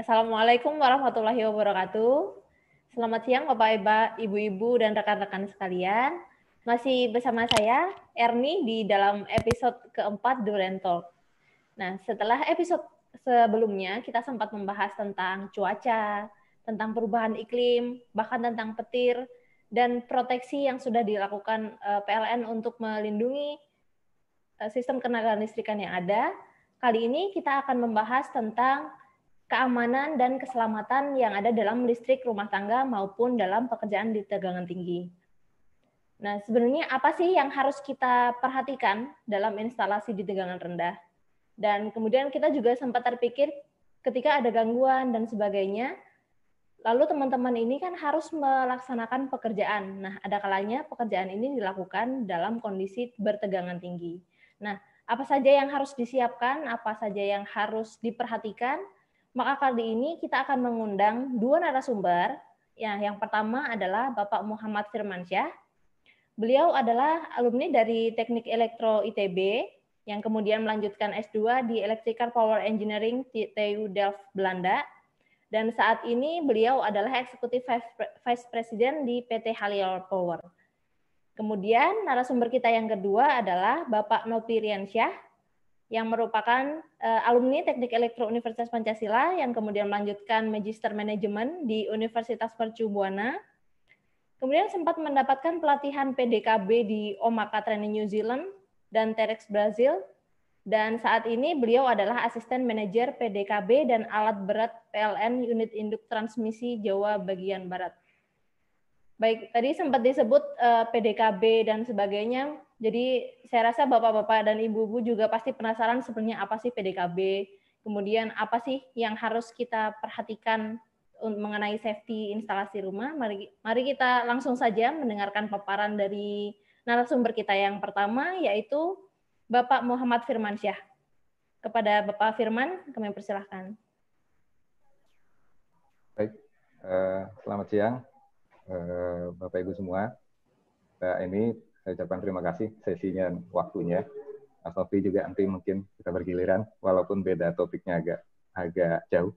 Assalamualaikum warahmatullahi wabarakatuh. Selamat siang Bapak, Ibu, dan rekan-rekan sekalian. Masih bersama saya, Erni, di dalam episode keempat Duren Talk. Nah, setelah episode sebelumnya, kita sempat membahas tentang cuaca, tentang perubahan iklim, bahkan tentang petir, dan proteksi yang sudah dilakukan PLN untuk melindungi sistem ketenagaan listrikan yang ada. Kali ini kita akan membahas tentang keamanan dan keselamatan yang ada dalam listrik rumah tangga maupun dalam pekerjaan di tegangan tinggi. Nah, sebenarnya apa sih yang harus kita perhatikan dalam instalasi di tegangan rendah? Dan kemudian kita juga sempat terpikir ketika ada gangguan dan sebagainya, lalu teman-teman ini kan harus melaksanakan pekerjaan. Nah, ada kalanya pekerjaan ini dilakukan dalam kondisi bertegangan tinggi. Nah, apa saja yang harus disiapkan, apa saja yang harus diperhatikan? Maka kali ini kita akan mengundang dua narasumber. Ya, yang pertama adalah Bapak Muhammad Firmansyah. Beliau adalah alumni dari Teknik Elektro ITB, yang kemudian melanjutkan S2 di Electrical Power Engineering TU Delft, Belanda. Dan saat ini beliau adalah Eksekutif Vice President di PT Halior Power. Kemudian narasumber kita yang kedua adalah Bapak Nopi Riansyah, yang merupakan alumni Teknik Elektro Universitas Pancasila, yang kemudian melanjutkan Magister Manajemen di Universitas Mercu Buana. Kemudian sempat mendapatkan pelatihan PDKB di Omaka Training New Zealand dan Terex Brazil. Dan saat ini beliau adalah asisten manajer PDKB dan alat berat PLN Unit Induk Transmisi Jawa bagian Barat. Baik, tadi sempat disebut PDKB dan sebagainya. Jadi saya rasa bapak-bapak dan ibu-ibu juga pasti penasaran sebenarnya apa sih PDKB. Kemudian apa sih yang harus kita perhatikan mengenai safety instalasi rumah. Mari kita langsung saja mendengarkan paparan dari narasumber kita yang pertama, yaitu Bapak Muhammad Firmansyah. Kepada Bapak Firman, kami persilahkan. Baik, selamat siang Bapak Ibu semua. Ini saya ucapkan terima kasih sesinya, waktunya. Mas Novi juga nanti mungkin kita bergiliran, walaupun beda topiknya agak jauh,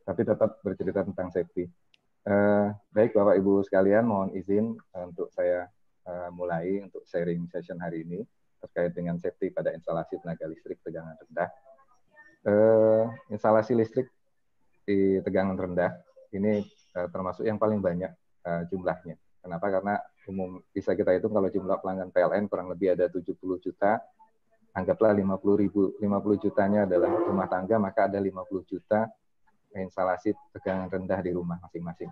tapi tetap bercerita tentang safety. Baik Bapak Ibu sekalian, mohon izin untuk saya mulai untuk sharing session hari ini terkait dengan safety pada instalasi tenaga listrik tegangan rendah. Instalasi listrik di tegangan rendah ini termasuk yang paling banyak jumlahnya. Kenapa? Karena umum bisa kita hitung kalau jumlah pelanggan PLN kurang lebih ada 70 juta, anggaplah 50 jutanya adalah rumah tangga, maka ada 50 juta instalasi tegangan rendah di rumah masing-masing.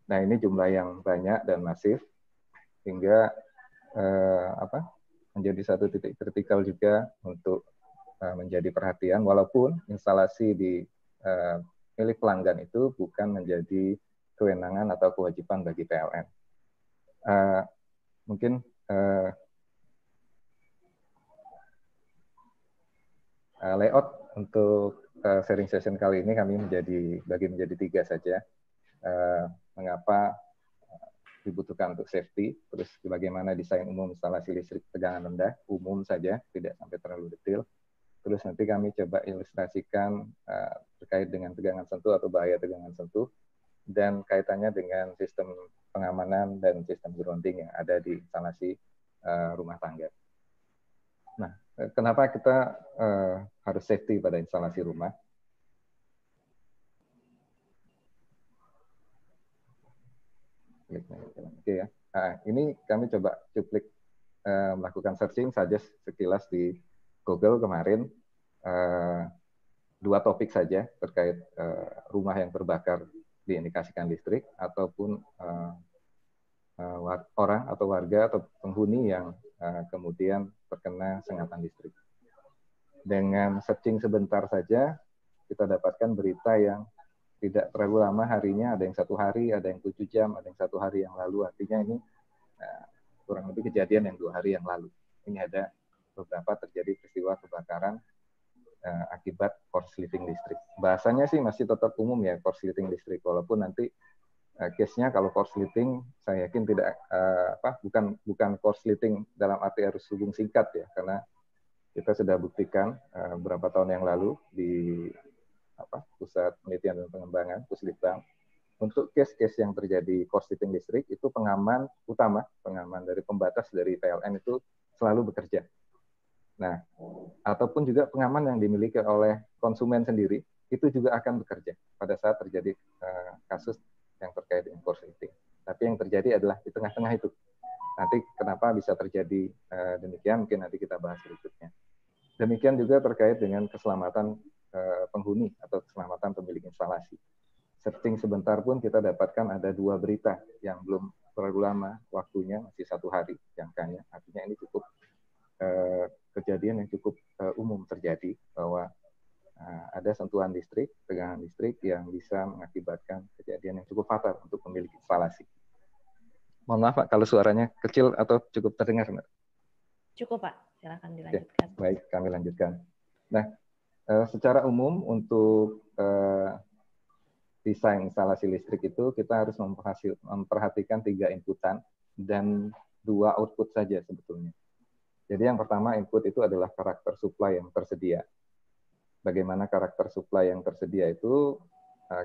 Nah, ini jumlah yang banyak dan masif, hingga menjadi satu titik kritikal juga untuk menjadi perhatian, walaupun instalasi di milik pelanggan itu bukan menjadi kewenangan atau kewajiban bagi PLN. Mungkin layout untuk sharing session kali ini kami bagi menjadi 3 saja. Mengapa dibutuhkan untuk safety, terus bagaimana desain umum instalasi listrik tegangan rendah, umum saja, tidak sampai terlalu detail. Terus nanti kami coba ilustrasikan terkait dengan tegangan sentuh atau bahaya tegangan sentuh, dan kaitannya dengan sistem pengamanan dan sistem grounding yang ada di instalasi rumah tangga. Nah, kenapa kita harus safety pada instalasi rumah? Oke ya. Nah, ini kami coba cuplik melakukan searching saja sekilas di Google kemarin, 2 topik saja terkait rumah yang terbakar diindikasikan listrik, ataupun orang atau warga atau penghuni yang kemudian terkena sengatan listrik. Dengan searching sebentar saja, kita dapatkan berita yang tidak terlalu lama harinya, ada yang 1 hari, ada yang 7 jam, ada yang 1 hari yang lalu. Artinya ini kurang lebih kejadian yang 2 hari yang lalu. Ini ada beberapa terjadi peristiwa kebakaran akibat korsleting listrik. Bahasanya sih masih tetap umum ya, korsleting listrik, walaupun nanti case-nya kalau korsleting saya yakin tidak bukan korsleting dalam arti arus hubung singkat ya, karena kita sudah buktikan beberapa tahun yang lalu di Pusat Penelitian dan Pengembangan, Puslitbang. Untuk case-case yang terjadi korsleting listrik, itu pengaman utama, pengaman dari pembatas dari PLN itu selalu bekerja. Nah, ataupun juga pengaman yang dimiliki oleh konsumen sendiri, itu juga akan bekerja pada saat terjadi kasus yang terkait dengan korsleting. Tapi yang terjadi adalah di tengah-tengah itu. Nanti kenapa bisa terjadi demikian, mungkin nanti kita bahas berikutnya. Demikian juga terkait dengan keselamatan penghuni atau keselamatan pemilik instalasi. Searching sebentar pun kita dapatkan ada 2 berita yang belum terlalu lama waktunya, masih 1 hari jangkanya. Artinya ini cukup kejadian yang cukup umum terjadi, bahwa ada sentuhan listrik, tegangan listrik yang bisa mengakibatkan kejadian yang cukup fatal untuk pemilik instalasi. Mohon maaf Pak, kalau suaranya kecil atau cukup terdengar? Cukup Pak, silakan dilanjutkan. Ya, baik, kami lanjutkan. Nah, secara umum untuk desain instalasi listrik itu kita harus memperhatikan 3 inputan dan 2 output saja sebetulnya. Jadi yang pertama input itu adalah karakter supply yang tersedia. Bagaimana karakter supply yang tersedia itu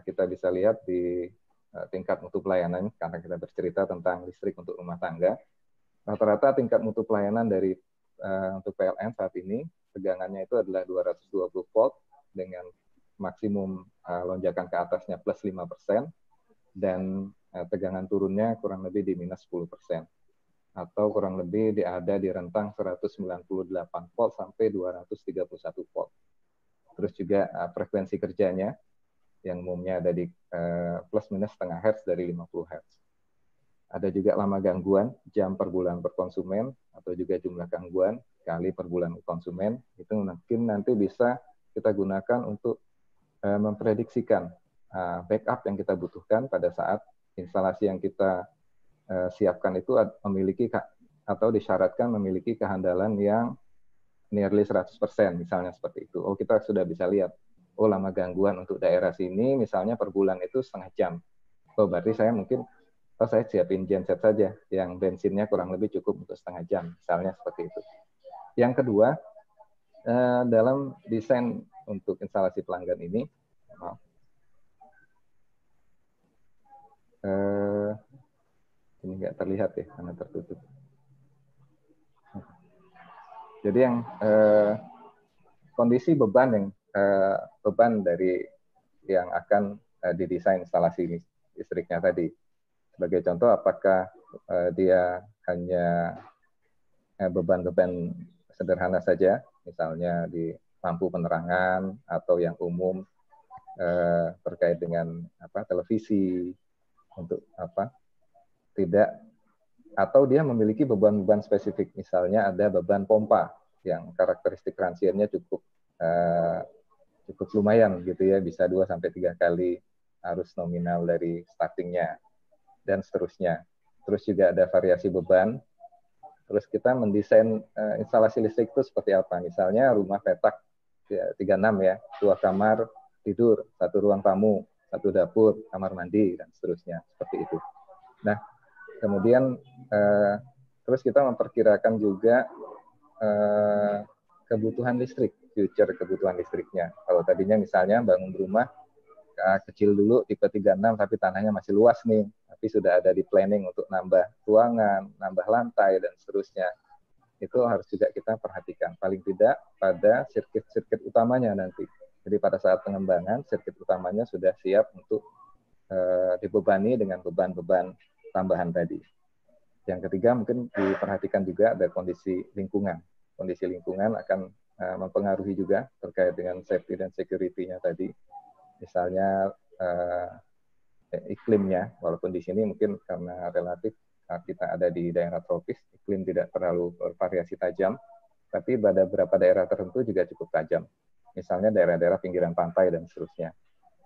kita bisa lihat di tingkat mutu pelayanan, karena kita bercerita tentang listrik untuk rumah tangga. Rata-rata tingkat mutu pelayanan dari untuk PLN saat ini, tegangannya itu adalah 220 volt dengan maksimum lonjakan ke atasnya plus 5%, dan tegangan turunnya kurang lebih di minus 10%. Atau kurang lebih ada di rentang 198 volt sampai 231 volt. Terus juga frekuensi kerjanya yang umumnya ada di plus minus setengah Hz dari 50 Hz. Ada juga lama gangguan, jam per bulan per konsumen, atau juga jumlah gangguan kali per bulan konsumen. Itu mungkin nanti bisa kita gunakan untuk memprediksikan backup yang kita butuhkan pada saat instalasi yang kita siapkan itu memiliki atau disyaratkan memiliki kehandalan yang nearly 100%, misalnya seperti itu. Oh, kita sudah bisa lihat, oh lama gangguan untuk daerah sini misalnya per bulan itu setengah jam. Oh, berarti saya mungkin saya siapin genset saja yang bensinnya kurang lebih cukup untuk setengah jam, misalnya seperti itu. Yang kedua, dalam desain untuk instalasi pelanggan ini, ini nggak terlihat ya karena tertutup. Jadi yang kondisi beban dari yang akan didesain instalasi listriknya tadi. Sebagai contoh, apakah dia hanya beban-beban sederhana saja, misalnya di lampu penerangan atau yang umum terkait dengan televisi untuk tidak, atau dia memiliki beban-beban spesifik, misalnya ada beban pompa yang karakteristik transiennya cukup lumayan gitu ya, bisa 2-3 kali arus nominal dari startingnya dan seterusnya. Terus juga ada variasi beban. Terus kita mendesain instalasi listrik itu seperti apa? Misalnya rumah petak 36 ya, 2 kamar tidur, 1 ruang tamu, 1 dapur, kamar mandi dan seterusnya, seperti itu. Nah, kemudian terus kita memperkirakan juga kebutuhan listrik, future kebutuhan listriknya. Kalau tadinya misalnya bangun rumah kecil dulu, tipe 36, tapi tanahnya masih luas nih, tapi sudah ada di planning untuk nambah ruangan, nambah lantai, dan seterusnya. Itu harus juga kita perhatikan, paling tidak pada sirkuit utamanya nanti. Jadi pada saat pengembangan, sirkuit utamanya sudah siap untuk dibebani dengan beban-beban tambahan tadi. Yang ketiga mungkin diperhatikan juga ada kondisi lingkungan. Kondisi lingkungan akan mempengaruhi juga terkait dengan safety dan security-nya tadi. Misalnya iklimnya, walaupun di sini mungkin karena relatif kita ada di daerah tropis, iklim tidak terlalu bervariasi tajam, tapi pada beberapa daerah tertentu juga cukup tajam. Misalnya daerah-daerah pinggiran pantai dan seterusnya.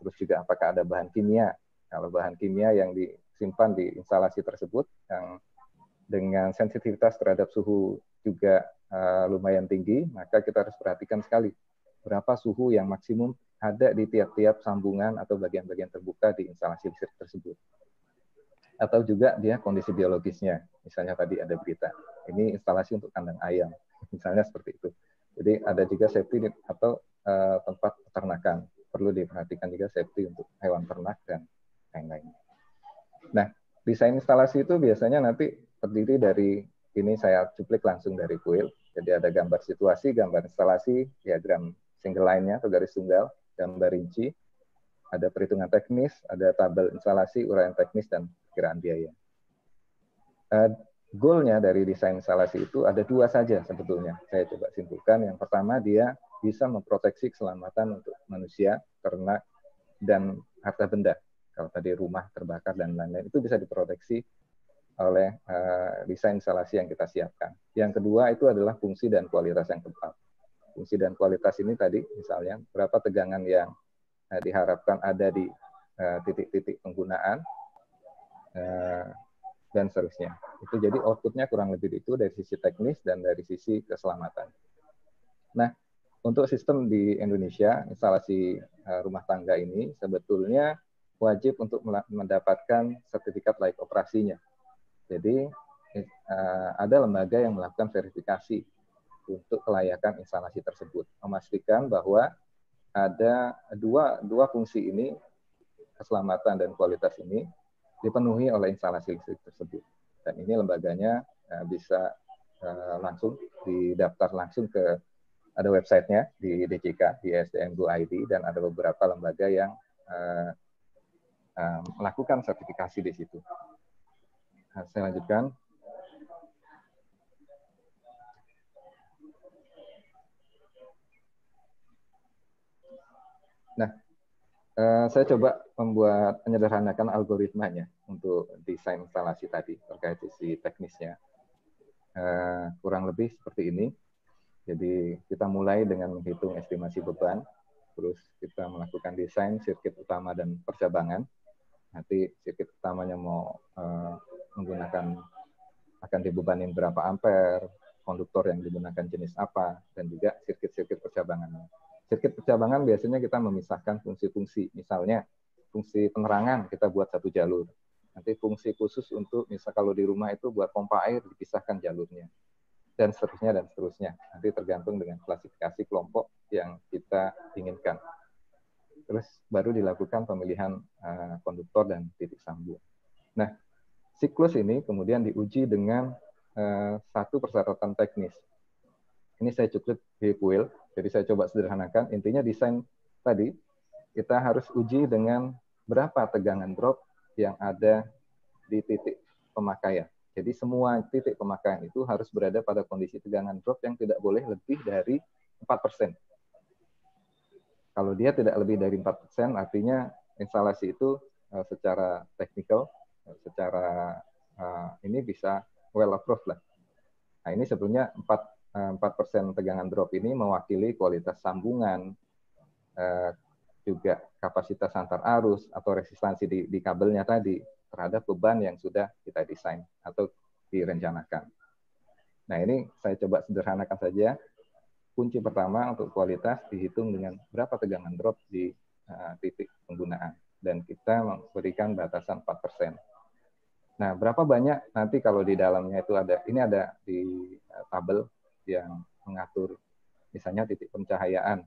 Terus juga apakah ada bahan kimia? Kalau bahan kimia yang disimpan di instalasi tersebut yang dengan sensitivitas terhadap suhu juga lumayan tinggi, maka kita harus perhatikan sekali berapa suhu yang maksimum ada di tiap-tiap sambungan atau bagian-bagian terbuka di instalasi listrik tersebut. Atau juga dia kondisi biologisnya, misalnya tadi ada berita, ini instalasi untuk kandang ayam, misalnya seperti itu. Jadi ada juga safety atau tempat peternakan. perlu diperhatikan juga safety untuk hewan ternak dan lain-lain. Nah, desain instalasi itu biasanya nanti terdiri dari, ini saya cuplik langsung dari kuil. Jadi ada gambar situasi, gambar instalasi, diagram single line-nya atau garis tunggal, gambar rinci, ada perhitungan teknis, ada tabel instalasi, uraian teknis, dan perkiraan biaya. Goal-nya dari desain instalasi itu ada dua saja sebetulnya. Saya coba simpulkan. Yang pertama, dia bisa memproteksi keselamatan untuk manusia, ternak, dan harta benda. Kalau tadi rumah terbakar dan lain-lain, itu bisa diproteksi oleh desain instalasi yang kita siapkan. Yang kedua itu adalah fungsi dan kualitas yang tepat. Fungsi dan kualitas ini tadi misalnya berapa tegangan yang diharapkan ada di titik-titik penggunaan dan seterusnya. Itu jadi outputnya kurang lebih itu dari sisi teknis dan dari sisi keselamatan. Nah, untuk sistem di Indonesia, instalasi rumah tangga ini sebetulnya wajib untuk mendapatkan sertifikat layak operasinya. Jadi ada lembaga yang melakukan verifikasi untuk kelayakan instalasi tersebut, memastikan bahwa ada dua fungsi ini, keselamatan dan kualitas ini, dipenuhi oleh instalasi listrik tersebut. Dan ini lembaganya bisa langsung didaftar langsung ke, ada websitenya di DJK, di SDM Go ID, dan ada beberapa lembaga yang melakukan sertifikasi di situ. Nah, saya lanjutkan. Nah, saya coba menyederhanakan algoritmanya untuk desain instalasi tadi terkait sisi teknisnya. Kurang lebih seperti ini. Jadi kita mulai dengan menghitung estimasi beban, terus kita melakukan desain sirkuit utama dan percabangan. Nanti sirkuit utamanya mau menggunakan, akan dibebanin berapa ampere, konduktor yang digunakan jenis apa, dan juga sirkuit-sirkuit percabangannya. Sirkuit percabangan biasanya kita memisahkan fungsi-fungsi. Misalnya, fungsi penerangan kita buat satu jalur. Nanti fungsi khusus untuk, misal kalau di rumah itu buat pompa air, dipisahkan jalurnya. Dan seterusnya, dan seterusnya. Nanti tergantung dengan klasifikasi kelompok yang kita inginkan. Terus baru dilakukan pemilihan konduktor dan titik sambung. Nah, siklus ini kemudian diuji dengan satu persyaratan teknis. Ini saya cukup di kuil, jadi saya coba sederhanakan. Intinya desain tadi, kita harus uji dengan berapa tegangan drop yang ada di titik pemakaian. Jadi semua titik pemakaian itu harus berada pada kondisi tegangan drop yang tidak boleh lebih dari 4%. Kalau dia tidak lebih dari 4%, artinya instalasi itu secara teknikal, secara ini bisa well approved lah. Nah, ini sebetulnya 4% tegangan drop ini mewakili kualitas sambungan, juga kapasitas antar arus atau resistansi di kabelnya tadi terhadap beban yang sudah kita desain atau direncanakan. Nah, ini saya coba sederhanakan saja. Kunci pertama untuk kualitas dihitung dengan berapa tegangan drop di titik penggunaan. Dan kita memberikan batasan 4%. Nah, berapa banyak nanti kalau di dalamnya itu ada, ini ada di tabel yang mengatur misalnya titik pencahayaan.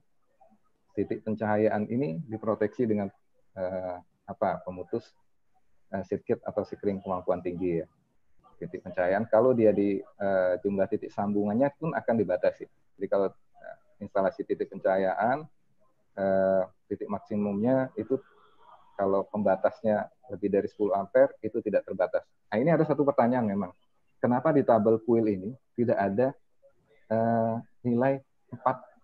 Titik pencahayaan ini diproteksi dengan pemutus sirkuit atau sekring kemampuan tinggi ya. Titik pencahayaan kalau dia di jumlah titik sambungannya pun akan dibatasi. Jadi kalau instalasi titik pencahayaan titik maksimumnya itu kalau pembatasnya lebih dari 10 ampere itu tidak terbatas. Nah, ini ada satu pertanyaan memang. Kenapa di tabel kuil ini tidak ada nilai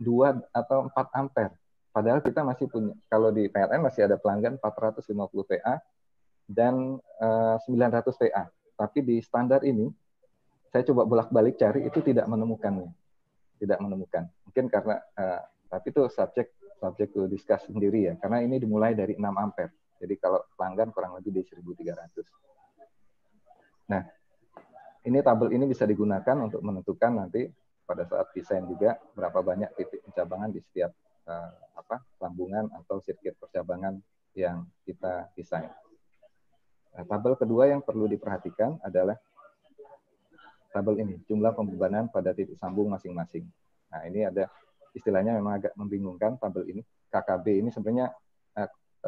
2 atau 4 ampere? Padahal kita masih punya, kalau di PLN masih ada pelanggan 450 VA dan 900 VA. Tapi di standar ini, saya coba bolak-balik cari, itu tidak menemukannya. Tidak menemukan. Mungkin karena, tapi itu subject to discuss sendiri ya, karena ini dimulai dari 6 ampere. Jadi kalau pelanggan kurang lebih di 1.300. Nah, ini tabel ini bisa digunakan untuk menentukan nanti pada saat desain juga berapa banyak titik pencabangan di setiap sambungan atau sirkuit percabangan yang kita desain. Nah, tabel kedua yang perlu diperhatikan adalah tabel ini, jumlah pembebanan pada titik sambung masing-masing. Nah, ini ada istilahnya memang agak membingungkan tabel ini. KKB ini sebenarnya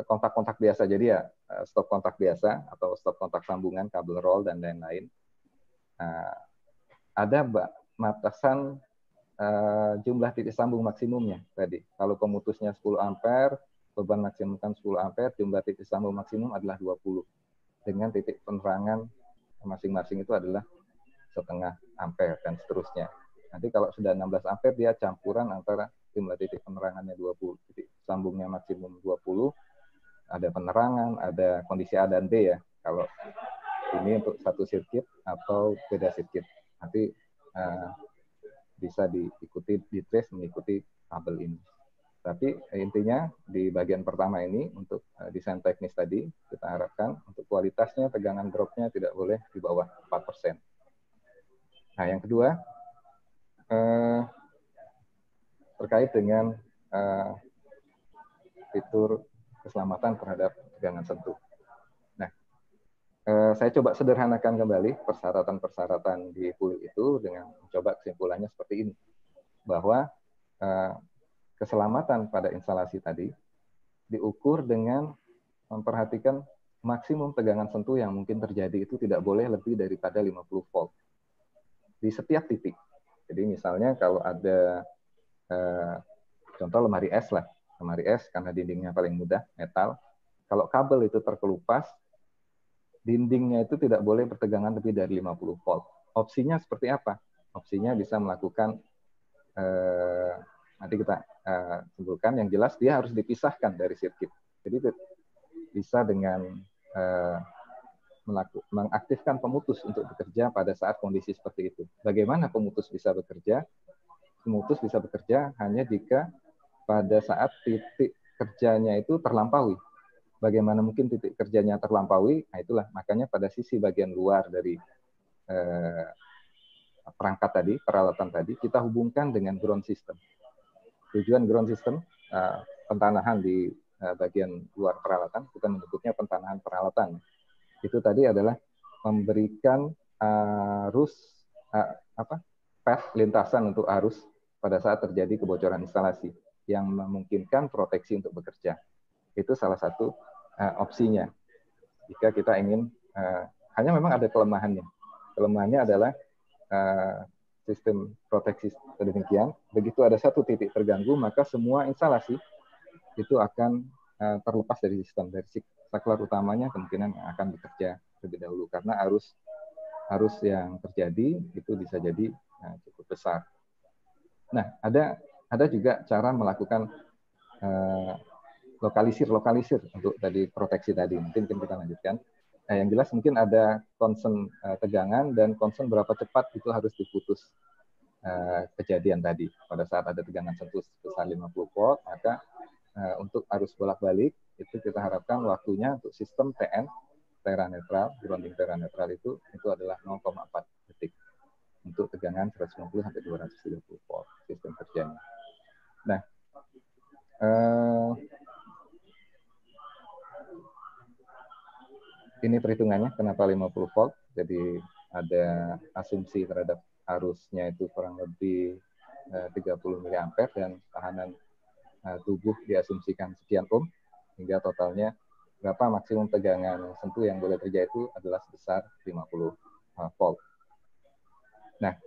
kontak-kontak biasa. Jadi ya stop kontak biasa atau stop kontak sambungan, kabel roll, dan lain-lain. Ada batasan jumlah titik sambung maksimumnya tadi. Kalau pemutusnya 10 ampere, beban maksimum kan 10 ampere, jumlah titik sambung maksimum adalah 20. Dengan titik penerangan masing-masing itu adalah setengah ampere dan seterusnya. Nanti kalau sudah 16 ampere dia campuran antara jumlah titik penerangannya 20, titik sambungnya maksimum 20, ada penerangan, ada kondisi A dan B ya. Kalau ini untuk satu sirkuit atau beda sirkuit. Nanti bisa diikuti, ditrace mengikuti tabel ini. Tapi intinya di bagian pertama ini untuk desain teknis tadi kita harapkan untuk kualitasnya tegangan dropnya tidak boleh di bawah 4%. Nah yang kedua terkait dengan fitur keselamatan terhadap tegangan sentuh. Nah saya coba sederhanakan kembali persyaratan-persyaratan di PUIL itu dengan mencoba kesimpulannya seperti ini, bahwa keselamatan pada instalasi tadi diukur dengan memperhatikan maksimum tegangan sentuh yang mungkin terjadi itu tidak boleh lebih daripada 50 volt di setiap titik. Jadi misalnya kalau ada contoh lemari es lah, lemari es karena dindingnya paling mudah metal, kalau kabel itu terkelupas, dindingnya itu tidak boleh bertegangan lebih dari 50 volt. Opsinya seperti apa? Opsinya bisa melakukan nanti kita sebutkan, yang jelas dia harus dipisahkan dari sirkuit. Jadi bisa dengan mengaktifkan pemutus untuk bekerja pada saat kondisi seperti itu. Bagaimana pemutus bisa bekerja? Pemutus bisa bekerja hanya jika pada saat titik kerjanya itu terlampaui. Bagaimana mungkin titik kerjanya terlampaui? Nah itulah makanya pada sisi bagian luar dari perangkat tadi, peralatan tadi, kita hubungkan dengan ground system. Tujuan ground system, pentanahan di bagian luar peralatan, kita menyebutnya pentanahan peralatan. Itu tadi adalah memberikan arus, path, lintasan untuk arus pada saat terjadi kebocoran instalasi yang memungkinkan proteksi untuk bekerja. Itu salah satu opsinya. Jika kita ingin, hanya memang ada kelemahannya. Kelemahannya adalah sistem proteksi sedemikian, begitu ada satu titik terganggu, maka semua instalasi itu akan terlepas dari sistem. Dari saklar utamanya kemungkinan akan bekerja lebih dahulu, karena arus yang terjadi itu bisa jadi cukup besar. Nah, ada juga cara melakukan lokalisir untuk tadi proteksi tadi. Mungkin kita lanjutkan. Nah, yang jelas mungkin ada concern tegangan dan concern berapa cepat itu harus diputus kejadian tadi. Pada saat ada tegangan sentuh sebesar 50 volt, maka untuk arus bolak-balik itu kita harapkan waktunya untuk sistem TN, tera netral, grounding tera netral itu adalah 0,4 detik untuk tegangan 150 sampai 230 volt sistem kerjanya. Nah, ini perhitungannya kenapa 50 volt. Jadi ada asumsi terhadap arusnya itu kurang lebih 30 mA dan tahanan tubuh diasumsikan sekian ohm, hingga totalnya berapa maksimum tegangan sentuh yang boleh terjadi itu adalah sebesar 50 volt. Nah,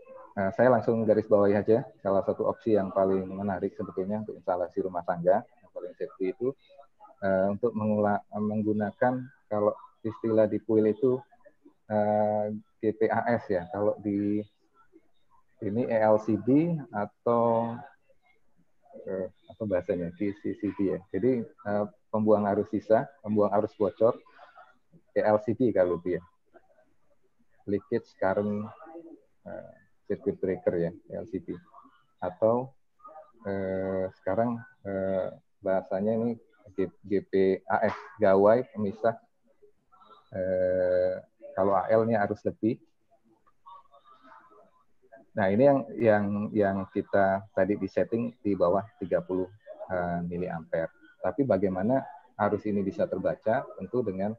saya langsung garis bawahi aja salah satu opsi yang paling menarik sebetulnya untuk instalasi rumah tangga yang paling safety itu untuk menggunakan, kalau istilah di PUIL itu GPAS ya, kalau di ini ELCD atau apa bahasanya, QCCD ya. Jadi pembuang arus sisa, pembuang arus bocor, ELCD kalau itu ya, leakage current circuit breaker ya, ELCD. Atau sekarang bahasanya ini GPAS, gawai pemisah kalau AL-nya arus lebih. Nah, ini yang kita tadi disetting di bawah 30 miliampere. Tapi bagaimana arus ini bisa terbaca? Tentu dengan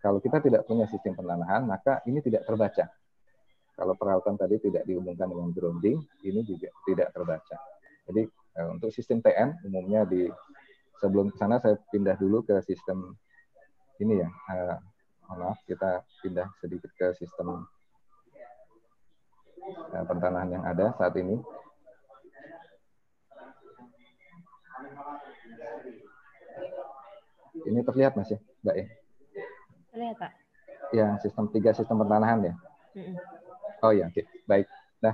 kalau kita tidak punya sistem penanahan, maka ini tidak terbaca. Kalau peralatan tadi tidak dihubungkan dengan grounding, ini juga tidak terbaca. Jadi Untuk sistem TN umumnya sebelum ke sana saya pindah dulu ke sistem ini ya. Maaf, kita pindah sedikit ke sistem pertanahan yang ada saat ini. Ini terlihat Mas ya, Mbak ya? Terlihat Pak. Yang tiga sistem pertanahan ya? Oh ya, oke. Baik. Nah,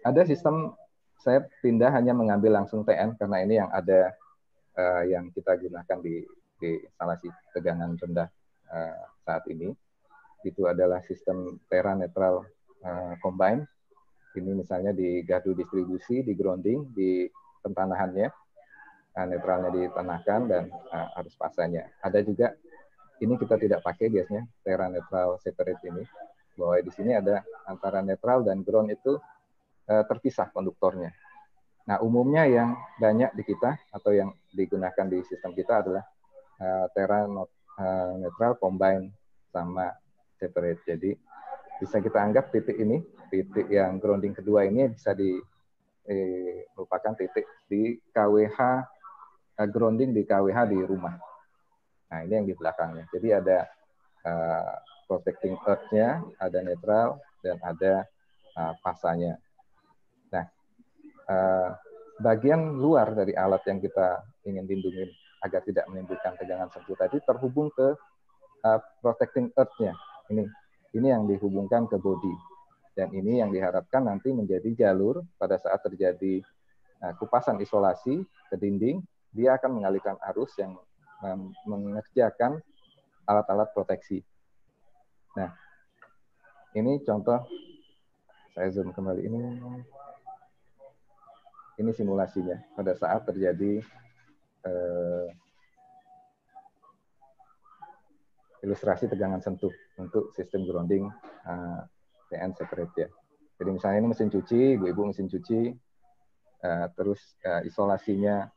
ada sistem saya pindah hanya mengambil langsung TN karena ini yang ada yang kita gunakan di instalasi tegangan rendah saat ini. Itu adalah sistem Tera Netral Combine. Ini misalnya di gardu distribusi, di grounding, di pentanahannya, netralnya ditanahkan dan arus pasanya. Ada juga ini kita tidak pakai biasanya Tera Netral Separate ini, bahwa di sini ada antara netral dan ground itu terpisah konduktornya. Nah, umumnya yang banyak di kita atau yang digunakan di sistem kita adalah Tera Netral Combine sama Separate. Jadi bisa kita anggap titik ini, titik yang grounding kedua ini bisa merupakan titik di KWH grounding di KWH di rumah. Nah, ini yang di belakangnya. Jadi ada protecting earth-nya, ada netral, dan ada pasanya. Nah, bagian luar dari alat yang kita ingin lindungi agar tidak menimbulkan tegangan sentuh tadi terhubung ke protecting earth-nya. Ini yang dihubungkan ke body. Dan ini yang diharapkan nanti menjadi jalur pada saat terjadi kupasan isolasi ke dinding, dia akan mengalihkan arus yang mengerjakan alat-alat proteksi. Nah, ini contoh, saya zoom kembali ini simulasinya pada saat terjadi ilustrasi tegangan sentuh untuk sistem grounding TN separate ya. Jadi misalnya ini mesin cuci, ibu-ibu mesin cuci, terus isolasinya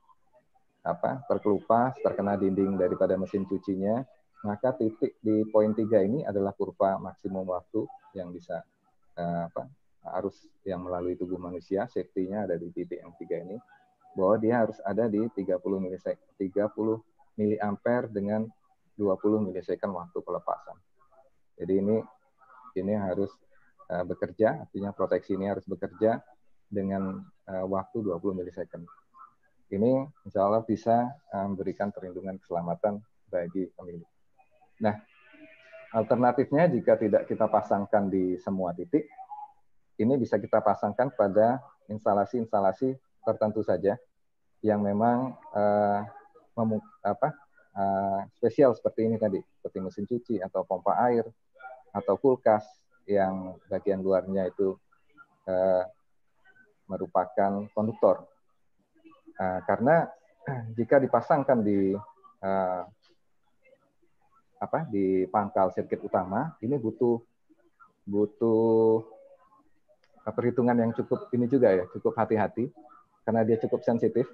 terkelupas, terkena dinding daripada mesin cucinya, maka titik di poin 3 ini adalah kurva maksimum waktu yang bisa arus yang melalui tubuh manusia, safety-nya ada di titik yang 3 ini, bahwa dia harus ada di 30 miliampere dengan 20 milisecond waktu pelepasan. Jadi ini harus bekerja, artinya proteksi ini harus bekerja dengan waktu 20 milisecond. Ini insya Allah bisa memberikan perlindungan keselamatan bagi pemilik. Nah, alternatifnya jika tidak kita pasangkan di semua titik, ini bisa kita pasangkan pada instalasi-instalasi tertentu saja yang memang spesial seperti ini tadi, seperti mesin cuci atau pompa air atau kulkas yang bagian luarnya itu merupakan konduktor. Karena jika dipasangkan di pangkal sirkuit utama, ini butuh perhitungan yang cukup hati-hati karena dia cukup sensitif.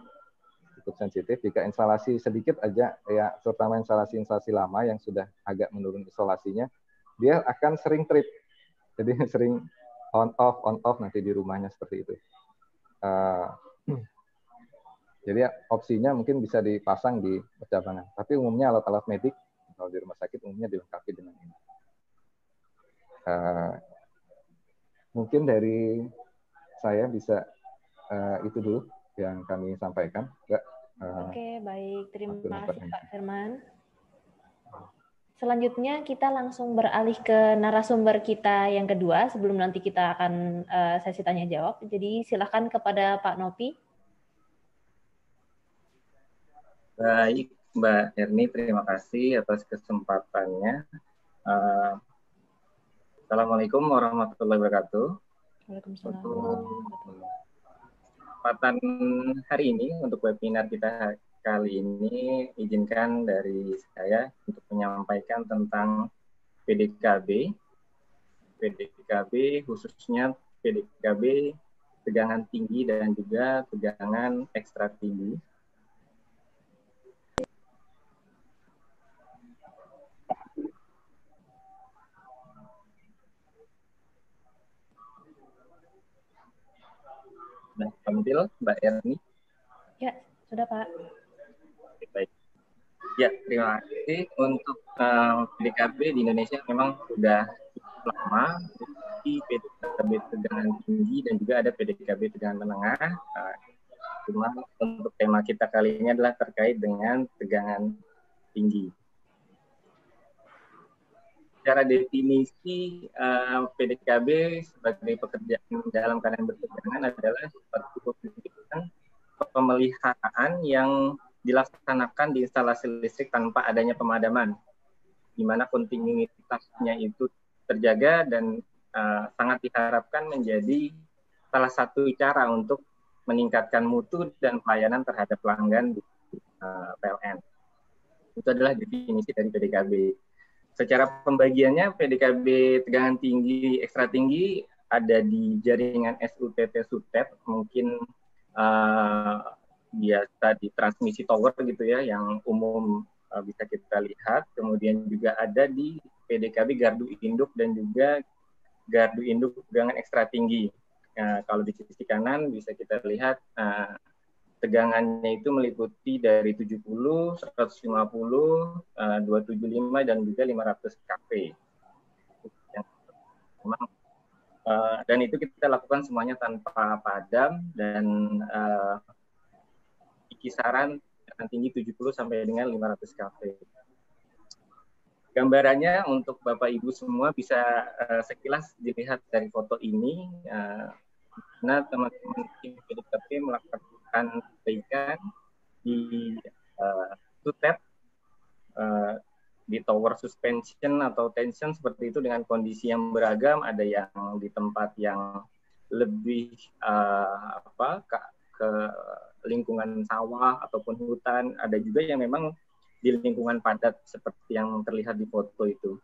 Jika instalasi sedikit aja ya, terutama instalasi lama yang sudah agak menurun isolasinya, dia akan sering trip. Jadi sering on off nanti di rumahnya seperti itu. Jadi opsinya mungkin bisa dipasang di percabangan. Tapi umumnya alat-alat medik kalau di rumah sakit umumnya dilengkapi dengan ini. Mungkin dari saya bisa itu dulu yang kami sampaikan. Oke, baik. Terima kasih Pak Firman. Selanjutnya kita langsung beralih ke narasumber kita yang kedua sebelum nanti kita akan sesi tanya jawab. Jadi silakan kepada Pak Nopi. Baik, Mbak Erni, terima kasih atas kesempatannya. Assalamualaikum warahmatullahi wabarakatuh. Waalaikumsalam. Kesempatan hari ini untuk webinar kita kali ini, izinkan dari saya untuk menyampaikan tentang PDKB. PDKB khususnya PDKB tegangan tinggi dan juga tegangan ekstra tinggi. Nah, kami tampil, Mbak Erni. Ya, sudah Pak. Baik. Ya, terima kasih. Untuk PDKB di Indonesia memang sudah lama, di PDKB tegangan tinggi dan juga ada PDKB tegangan menengah. Cuma untuk tema kita kali ini adalah terkait dengan tegangan tinggi. Secara definisi PDKB sebagai pekerjaan dalam keadaan bertegangan adalah suatu kegiatan pemeliharaan yang dilaksanakan di instalasi listrik tanpa adanya pemadaman, di mana kontinuitasnya itu terjaga dan sangat diharapkan menjadi salah satu cara untuk meningkatkan mutu dan pelayanan terhadap pelanggan di PLN. Itu adalah definisi dari PDKB. Secara pembagiannya, PDKB tegangan tinggi, ekstra tinggi ada di jaringan SUTT SUTEP, mungkin biasa di transmisi tower gitu ya, yang umum bisa kita lihat. Kemudian juga ada di PDKB gardu induk dan juga gardu induk tegangan ekstra tinggi. Kalau di sisi kanan bisa kita lihat tegangannya itu meliputi dari 70, 150, 275 dan juga 500 kV. Dan itu kita lakukan semuanya tanpa padam dan kisaran tegangan tinggi 70 sampai dengan 500 kV. Gambarannya untuk Bapak Ibu semua bisa sekilas dilihat dari foto ini. Nah, teman-teman tim PDKB melakukan perbaikan di SUTEP, di tower suspension atau tension seperti itu dengan kondisi yang beragam. Ada yang di tempat yang lebih ke lingkungan sawah ataupun hutan. Ada juga yang memang di lingkungan padat seperti yang terlihat di foto itu.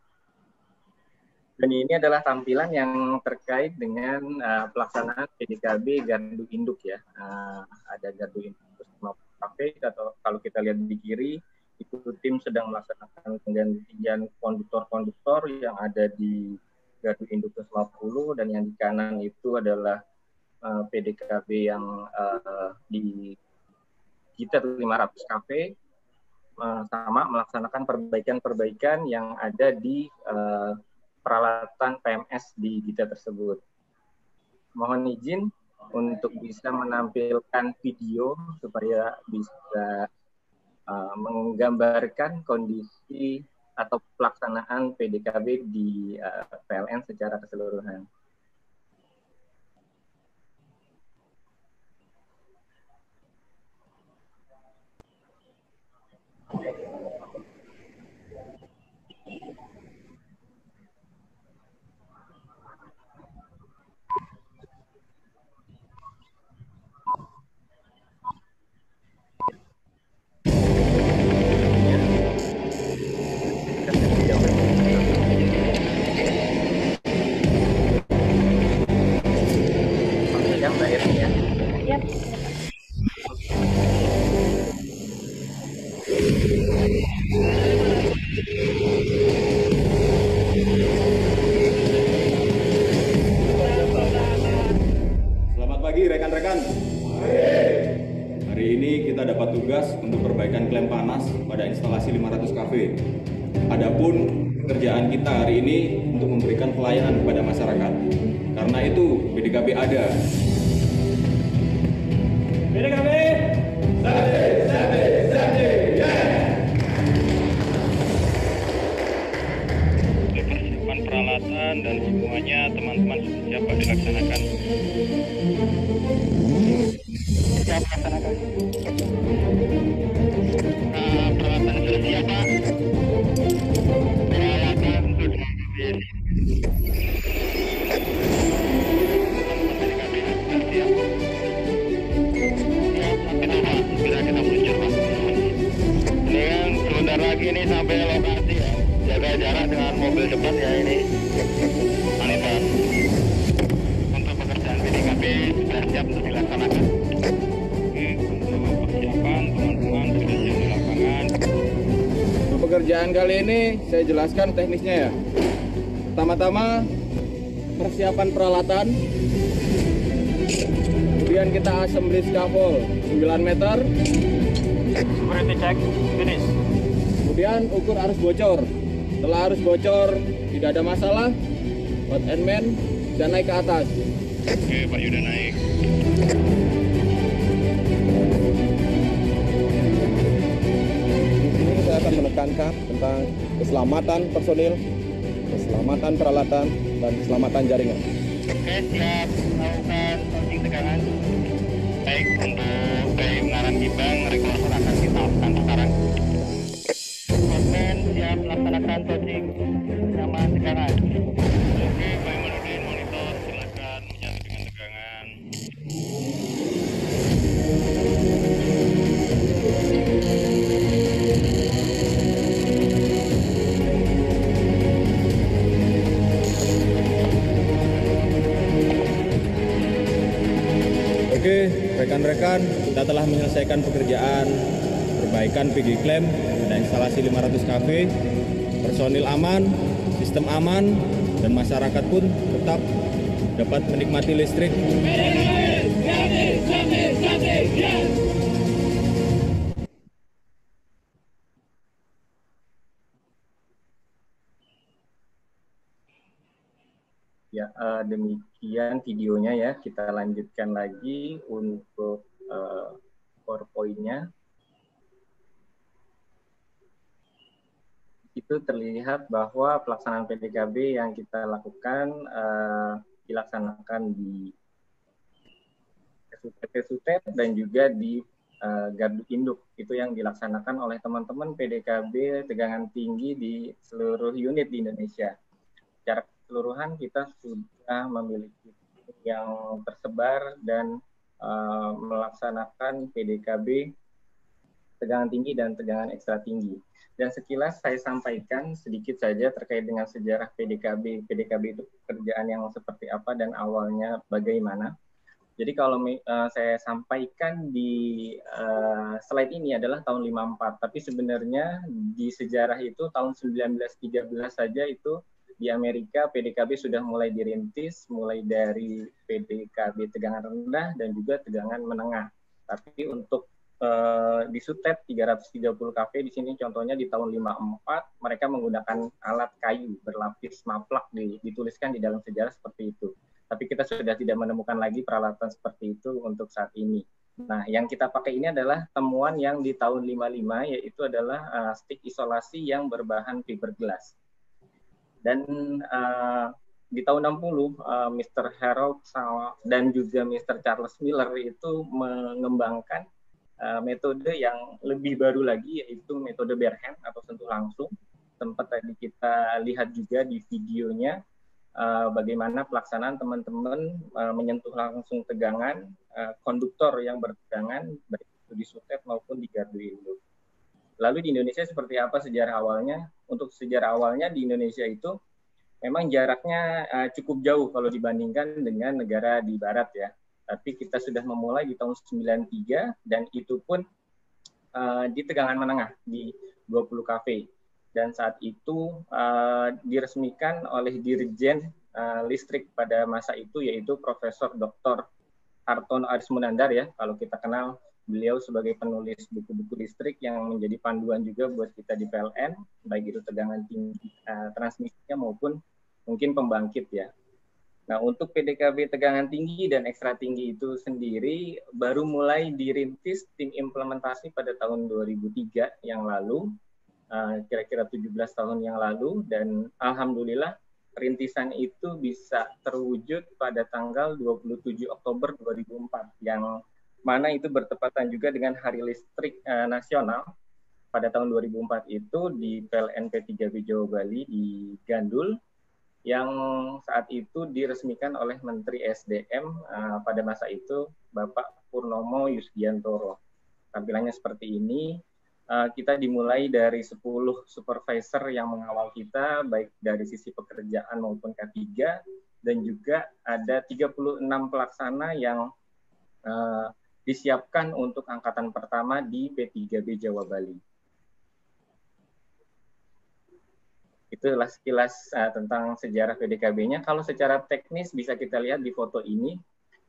Dan ini adalah tampilan yang terkait dengan pelaksanaan PDKB gardu induk ya. Ada gardu induk 150 kV, atau kalau kita lihat di kiri, itu tim sedang melaksanakan penggantian konduktor-konduktor yang ada di gardu induk 150, dan yang di kanan itu adalah PDKB yang di gitar 500 kV, sama melaksanakan perbaikan-perbaikan yang ada di peralatan PMS di gitar tersebut. Mohon izin untuk bisa menampilkan video supaya bisa menggambarkan kondisi atau pelaksanaan PDKB di PLN secara keseluruhan. Selamat pagi rekan-rekan. Hari ini kita dapat tugas untuk perbaikan klem panas pada instalasi 500 kV. Adapun pekerjaan kita hari ini untuk memberikan pelayanan kepada masyarakat. Karena itu PDKB ada. PDKB persiapan peralatan dan semuanya teman-teman sudah siap dilaksanakan. Siap laksanakan. Peralatan sudah siap Pak. Peralatan sudah siap. Lagi ini sampai lokasi ya, jaga jarak dengan mobil cepat ya ini. Manitan. Untuk pekerjaan PDKB sudah siap untuk dilaksanakan. Oke, untuk persiapan teman-teman sudah siap di lapangan. Untuk pekerjaan kali ini saya jelaskan teknisnya ya. Pertama-tama persiapan peralatan, kemudian Kemudian kita assembly scaffold 9 meter. Security check, finish. Kemudian ukur arus bocor. Setelah arus bocor tidak ada masalah, hot and man dan naik ke atas. Oke, Pak Yuda naik. Di sini saya akan menekankan tentang keselamatan personil, keselamatan peralatan, dan keselamatan jaringan. Oke, siap melakukan launching tegangan. Baik, untuk dari mengarah Gibang, rekorder akan kita lakukan sekarang. Hotman siap melaksanakan launching sama tegangan. Oke, Pak Imanuddin monitor, silakan menyatu dengan tegangan. Oke, rekan-rekan, kita telah menyelesaikan pekerjaan perbaikan PG Klem dan instalasi 500 kV. Personil aman, sistem aman, dan masyarakat pun tetap dapat menikmati listrik. Ya, demikian videonya ya. Kita lanjutkan lagi untuk PowerPoint-nya. Itu terlihat bahwa pelaksanaan PDKB yang kita lakukan dilaksanakan di SUTEP dan juga di Gardu Induk. Itu yang dilaksanakan oleh teman-teman PDKB tegangan tinggi di seluruh unit di Indonesia. Secara keseluruhan kita sudah memiliki yang tersebar dan melaksanakan PDKB tegangan tinggi dan tegangan ekstra tinggi. Dan sekilas saya sampaikan sedikit saja terkait dengan sejarah PDKB. PDKB itu pekerjaan yang seperti apa dan awalnya bagaimana. Jadi kalau saya sampaikan di slide ini adalah tahun 54, tapi sebenarnya di sejarah itu tahun 1913 saja itu di Amerika PDKB sudah mulai dirintis, mulai dari PDKB tegangan rendah dan juga tegangan menengah. Tapi untuk di SUTEP 330 kV di sini contohnya di tahun 54 mereka menggunakan alat kayu berlapis maplak dituliskan di dalam sejarah seperti itu. Tapi kita sudah tidak menemukan lagi peralatan seperti itu untuk saat ini. Nah, yang kita pakai ini adalah temuan yang di tahun 55 yaitu adalah stick isolasi yang berbahan fiberglass. Dan di tahun 60 Mr. Harold dan juga Mr. Charles Miller itu mengembangkan metode yang lebih baru lagi yaitu metode bare hand atau sentuh langsung. Sempat tadi kita lihat juga di videonya bagaimana pelaksanaan teman-teman menyentuh langsung tegangan konduktor yang bertegangan baik itu di SUTEP maupun di Gardu Induk. Lalu di Indonesia seperti apa sejarah awalnya? Untuk sejarah awalnya di Indonesia itu memang jaraknya cukup jauh kalau dibandingkan dengan negara di barat ya. Tapi kita sudah memulai di tahun 93 dan itu pun di tegangan menengah di 20 kV. Dan saat itu diresmikan oleh Dirjen Listrik pada masa itu yaitu Profesor Dr. Hartono Aris Munandar ya. Kalau kita kenal beliau sebagai penulis buku-buku listrik yang menjadi panduan juga buat kita di PLN, baik itu tegangan tinggi transmisinya maupun mungkin pembangkit ya. Nah, untuk PDKB tegangan tinggi dan ekstra tinggi itu sendiri baru mulai dirintis tim implementasi pada tahun 2003 yang lalu, kira-kira 17 tahun yang lalu, dan alhamdulillah rintisan itu bisa terwujud pada tanggal 27 Oktober 2004, yang mana itu bertepatan juga dengan Hari Listrik Nasional pada tahun 2004 itu di PLN P3B Jawa Bali di Gandul, yang saat itu diresmikan oleh Menteri SDM pada masa itu, Bapak Purnomo Yusgiantoro. Tampilannya seperti ini, kita dimulai dari 10 supervisor yang mengawal kita, baik dari sisi pekerjaan maupun K3, dan juga ada 36 pelaksana yang disiapkan untuk angkatan pertama di P3B Jawa Bali. Itulah sekilas tentang sejarah PDKB-nya. Kalau secara teknis bisa kita lihat di foto ini,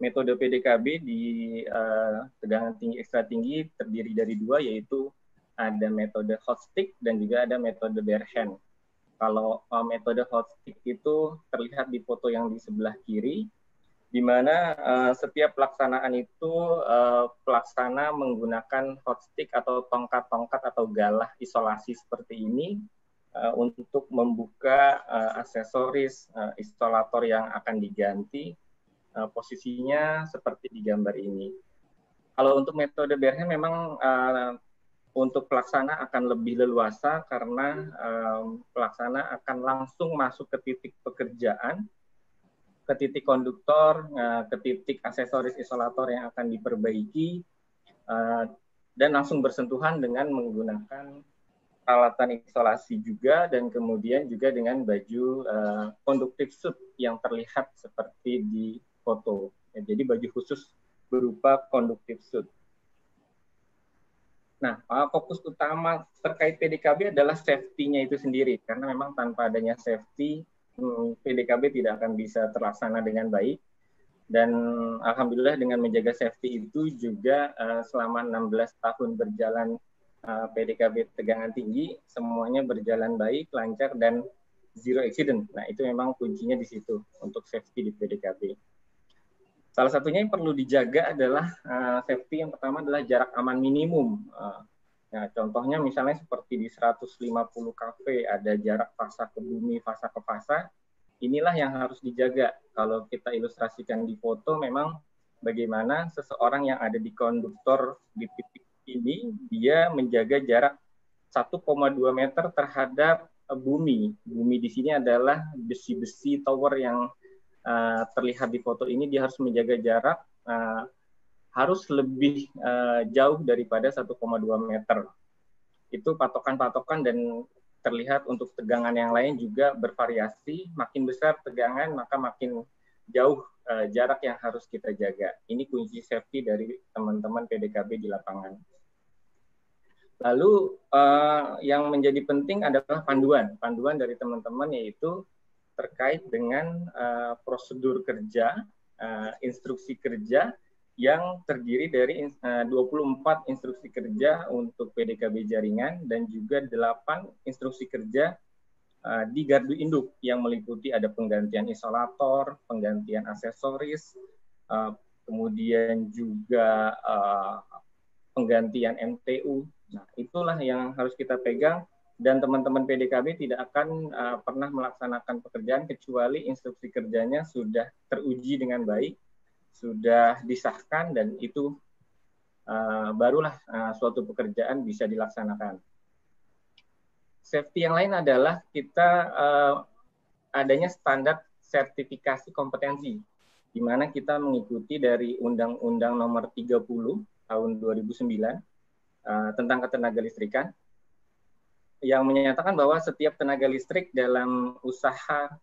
metode PDKB di tegangan tinggi ekstra tinggi terdiri dari dua, yaitu ada metode hot stick dan juga ada metode bare hand. Kalau metode hot stick itu terlihat di foto yang di sebelah kiri, di mana setiap pelaksanaan itu pelaksana menggunakan hot stick atau tongkat-tongkat atau galah isolasi seperti ini untuk membuka aksesoris isolator yang akan diganti. Posisinya seperti di gambar ini. Kalau untuk metode bare hand memang untuk pelaksana akan lebih leluasa karena pelaksana akan langsung masuk ke titik pekerjaan, ke titik konduktor, ke titik aksesoris isolator yang akan diperbaiki, dan langsung bersentuhan dengan menggunakan peralatan isolasi juga, dan kemudian juga dengan baju conductive suit yang terlihat seperti di foto. Jadi baju khusus berupa conductive suit. Nah, fokus utama terkait PDKB adalah safety-nya itu sendiri, karena memang tanpa adanya safety, PDKB tidak akan bisa terlaksana dengan baik. Dan alhamdulillah dengan menjaga safety itu juga selama 16 tahun berjalan PDKB tegangan tinggi, semuanya berjalan baik, lancar, dan zero accident. Nah, itu memang kuncinya di situ untuk safety di PDKB. Salah satunya yang perlu dijaga adalah safety. Yang pertama adalah jarak aman minimum. Nah, contohnya misalnya seperti di 150 kV ada jarak fasa ke bumi, fasa ke fasa. Inilah yang harus dijaga. Kalau kita ilustrasikan di foto, memang bagaimana seseorang yang ada di konduktor di titik ini, dia menjaga jarak 1,2 meter terhadap bumi. Bumi di sini adalah besi-besi tower yang terlihat di foto ini. Dia harus menjaga jarak harus lebih jauh daripada 1,2 meter. Itu patokan-patokan, dan terlihat untuk tegangan yang lain juga bervariasi. Makin besar tegangan, maka makin jauh jarak yang harus kita jaga. Ini kunci safety dari teman-teman PDKB di lapangan. Lalu yang menjadi penting adalah panduan dari teman-teman, yaitu terkait dengan prosedur kerja, instruksi kerja yang terdiri dari 24 instruksi kerja untuk PDKB jaringan dan juga 8 instruksi kerja di gardu induk yang meliputi ada penggantian isolator, penggantian aksesoris, kemudian juga penggantian MTU. Nah, itulah yang harus kita pegang. Dan teman-teman PDKB tidak akan pernah melaksanakan pekerjaan kecuali instruksi kerjanya sudah teruji dengan baik, sudah disahkan, dan itu barulah suatu pekerjaan bisa dilaksanakan. Safety yang lain adalah kita adanya standar sertifikasi kompetensi, di mana kita mengikuti dari Undang-Undang Nomor 30 tahun 2009 tentang ketenagalistrikan, yang menyatakan bahwa setiap tenaga listrik dalam usaha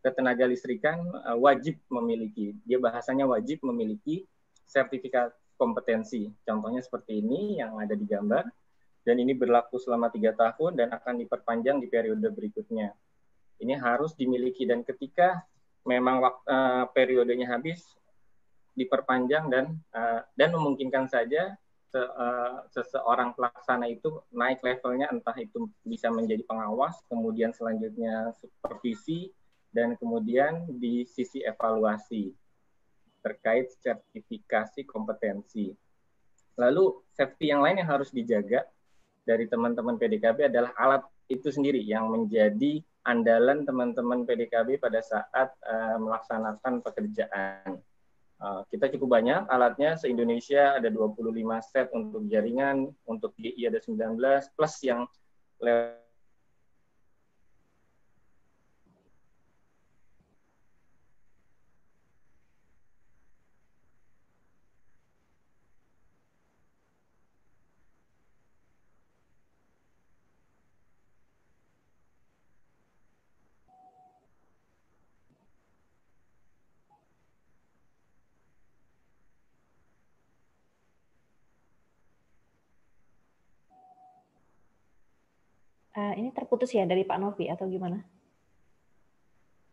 ketenagalistrikan wajib memiliki, dia bahasanya wajib memiliki sertifikat kompetensi. Contohnya seperti ini yang ada di gambar, dan ini berlaku selama 3 tahun dan akan diperpanjang di periode berikutnya. Ini harus dimiliki, dan ketika memang periodenya habis, diperpanjang, dan memungkinkan saja seseorang pelaksana itu naik levelnya, entah itu bisa menjadi pengawas, kemudian selanjutnya supervisi, dan kemudian di sisi evaluasi terkait sertifikasi kompetensi. Lalu safety yang lain yang harus dijaga dari teman-teman PDKB adalah alat itu sendiri yang menjadi andalan teman-teman PDKB pada saat melaksanakan pekerjaan. Kita cukup banyak alatnya, se-Indonesia ada 25 set untuk jaringan, untuk GI ada 19, plus yang ini terputus ya dari Pak Novi atau gimana?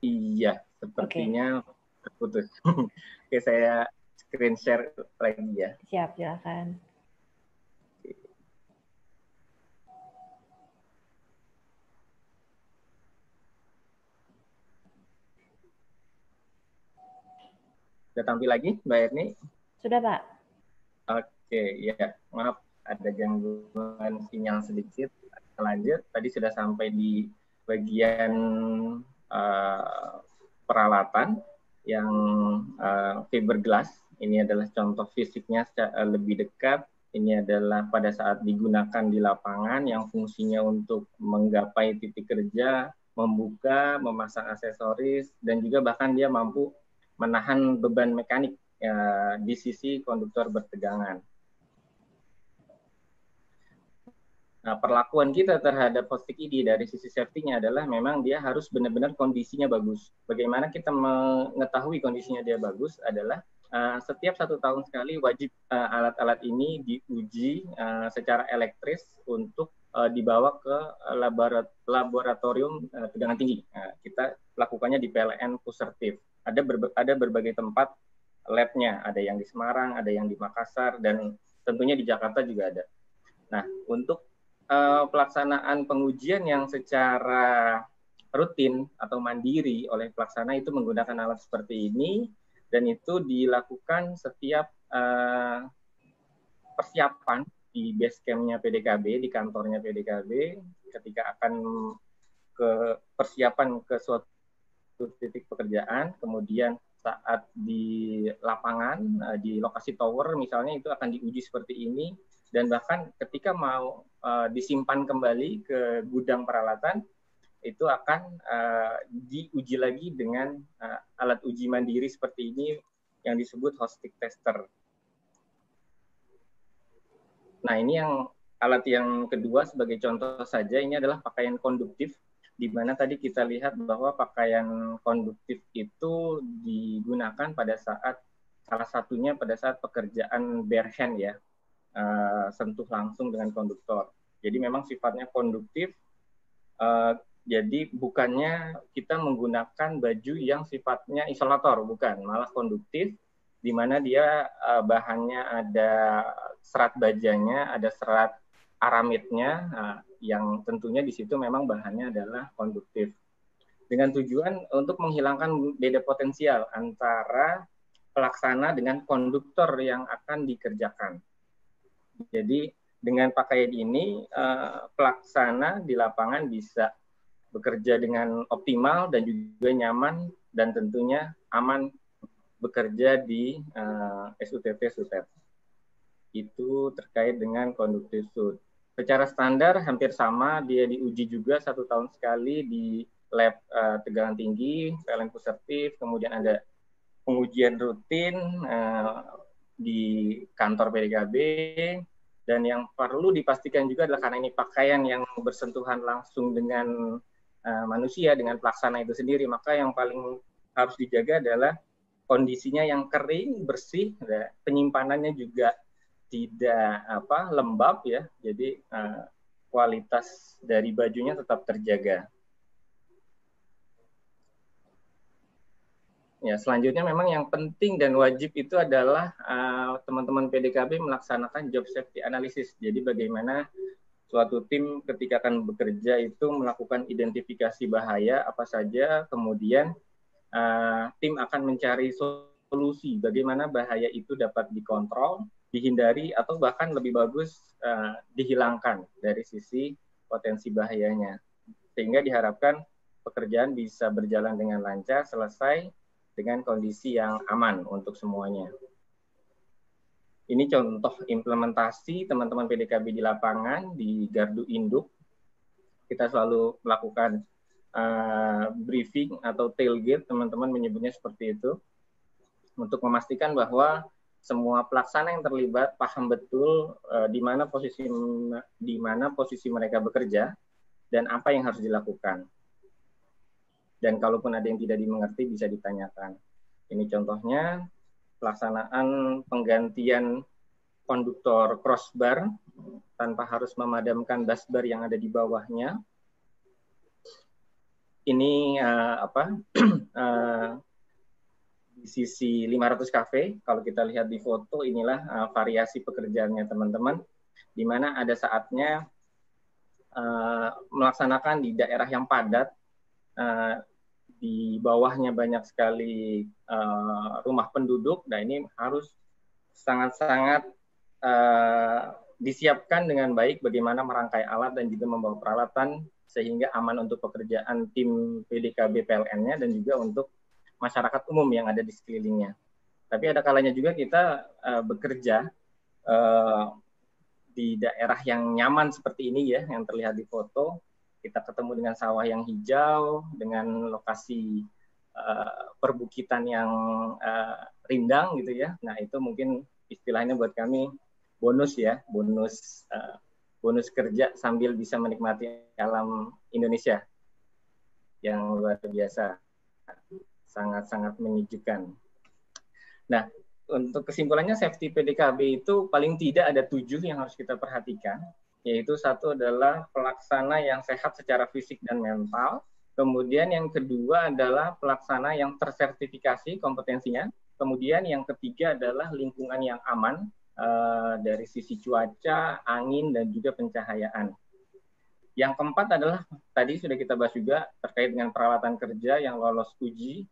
Iya, sepertinya terputus. Oke, saya screen share lagi ya. Siap, silakan. Sudah tampil lagi, Mbak Erni? Sudah, Pak. Oke, ya. Maaf, ada gangguan sinyal sedikit. Lanjut, tadi sudah sampai di bagian peralatan yang fiberglass. Ini adalah contoh fisiknya lebih dekat. Ini adalah pada saat digunakan di lapangan yang fungsinya untuk menggapai titik kerja, membuka, memasang aksesoris, dan juga bahkan dia mampu menahan beban mekanik di sisi konduktor bertegangan. Nah, perlakuan kita terhadap Hostik ID dari sisi safety-nya adalah memang dia harus benar-benar kondisinya bagus. Bagaimana kita mengetahui kondisinya dia bagus adalah setiap 1 tahun sekali wajib alat-alat ini diuji secara elektris untuk dibawa ke laboratorium tegangan tinggi. Kita lakukannya di PLN Pusertif. Ada berbagai tempat lab-nya, ada yang di Semarang, ada yang di Makassar, dan tentunya di Jakarta juga ada. Nah, untuk pelaksanaan pengujian yang secara rutin atau mandiri oleh pelaksana itu menggunakan alat seperti ini, dan itu dilakukan setiap persiapan di base camp-nya PDKB, di kantornya PDKB, ketika akan ke persiapan ke suatu titik pekerjaan, kemudian saat di lapangan, di lokasi tower misalnya, itu akan diuji seperti ini, dan bahkan ketika mau disimpan kembali ke gudang peralatan, itu akan diuji lagi dengan alat uji mandiri seperti ini yang disebut Hostik Tester. Nah, ini alat yang kedua sebagai contoh saja, ini adalah pakaian konduktif, di mana tadi kita lihat bahwa pakaian konduktif itu digunakan pada saat, salah satunya pada saat pekerjaan bare hand ya, sentuh langsung dengan konduktor. Jadi memang sifatnya konduktif, jadi bukannya kita menggunakan baju yang sifatnya isolator, bukan, malah konduktif, di mana dia bahannya ada serat bajanya, ada serat aramidnya, yang tentunya di situ memang bahannya adalah konduktif. Dengan tujuan untuk menghilangkan beda potensial antara pelaksana dengan konduktor yang akan dikerjakan. Jadi dengan pakaian ini pelaksana di lapangan bisa bekerja dengan optimal dan juga nyaman dan tentunya aman bekerja di SUTT-SUTET. Itu terkait dengan konduktif suit. Secara standar hampir sama, dia diuji juga 1 tahun sekali di lab tegangan tinggi, PLN Pusertif, kemudian ada pengujian rutin di kantor PDKB, dan yang perlu dipastikan juga adalah karena ini pakaian yang bersentuhan langsung dengan manusia, dengan pelaksana itu sendiri, maka yang paling harus dijaga adalah kondisinya yang kering, bersih, penyimpanannya juga tidak lembab ya, jadi kualitas dari bajunya tetap terjaga. Ya, selanjutnya memang yang penting dan wajib itu adalah teman-teman PDKB melaksanakan job safety analysis. Jadi bagaimana suatu tim ketika akan bekerja itu melakukan identifikasi bahaya apa saja, kemudian tim akan mencari solusi bagaimana bahaya itu dapat dikontrol, dihindari, atau bahkan lebih bagus dihilangkan dari sisi potensi bahayanya. Sehingga diharapkan pekerjaan bisa berjalan dengan lancar, selesai dengan kondisi yang aman untuk semuanya. Ini contoh implementasi teman-teman PDKB di lapangan, di Gardu Induk. Kita selalu melakukan briefing atau tailgate, teman-teman menyebutnya seperti itu, untuk memastikan bahwa semua pelaksana yang terlibat paham betul di mana posisi mereka bekerja dan apa yang harus dilakukan. Dan kalaupun ada yang tidak dimengerti bisa ditanyakan. Ini contohnya pelaksanaan penggantian konduktor crossbar tanpa harus memadamkan busbar yang ada di bawahnya. Ini di sisi 500 cafe. Kalau kita lihat di foto, inilah variasi pekerjaannya teman-teman, di mana ada saatnya melaksanakan di daerah yang padat, di bawahnya banyak sekali rumah penduduk. Nah, ini harus sangat-sangat disiapkan dengan baik bagaimana merangkai alat dan juga membawa peralatan sehingga aman untuk pekerjaan tim PDKB PLN-nya dan juga untuk masyarakat umum yang ada di sekelilingnya. Tapi ada kalanya juga kita bekerja di daerah yang nyaman seperti ini ya, yang terlihat di foto. Kita ketemu dengan sawah yang hijau, dengan lokasi perbukitan yang rindang gitu ya. Nah, itu mungkin istilahnya buat kami bonus ya, bonus kerja sambil bisa menikmati alam Indonesia yang luar biasa, sangat-sangat menyejukkan. Nah, untuk kesimpulannya safety PDKB itu paling tidak ada 7 yang harus kita perhatikan, yaitu satu adalah pelaksana yang sehat secara fisik dan mental, kemudian yang kedua adalah pelaksana yang tersertifikasi kompetensinya, kemudian yang ketiga adalah lingkungan yang aman dari sisi cuaca, angin, dan juga pencahayaan. Yang keempat adalah, tadi sudah kita bahas juga, terkait dengan peralatan kerja yang lolos uji,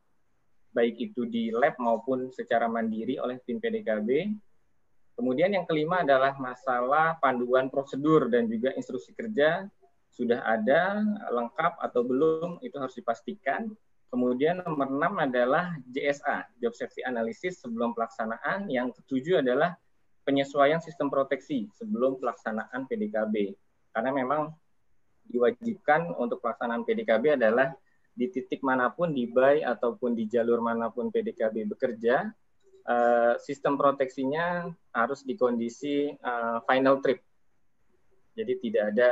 baik itu di lab maupun secara mandiri oleh tim PDKB. Kemudian yang kelima adalah masalah panduan prosedur dan juga instruksi kerja, sudah ada, lengkap atau belum, itu harus dipastikan. Kemudian nomor 6 adalah JSA, Job Safety Analysis sebelum pelaksanaan. Yang ketujuh adalah penyesuaian sistem proteksi sebelum pelaksanaan PDKB. Karena memang diwajibkan untuk pelaksanaan PDKB adalah di titik manapun, di bay ataupun di jalur manapun PDKB bekerja, sistem proteksinya harus di kondisi final trip. Jadi tidak ada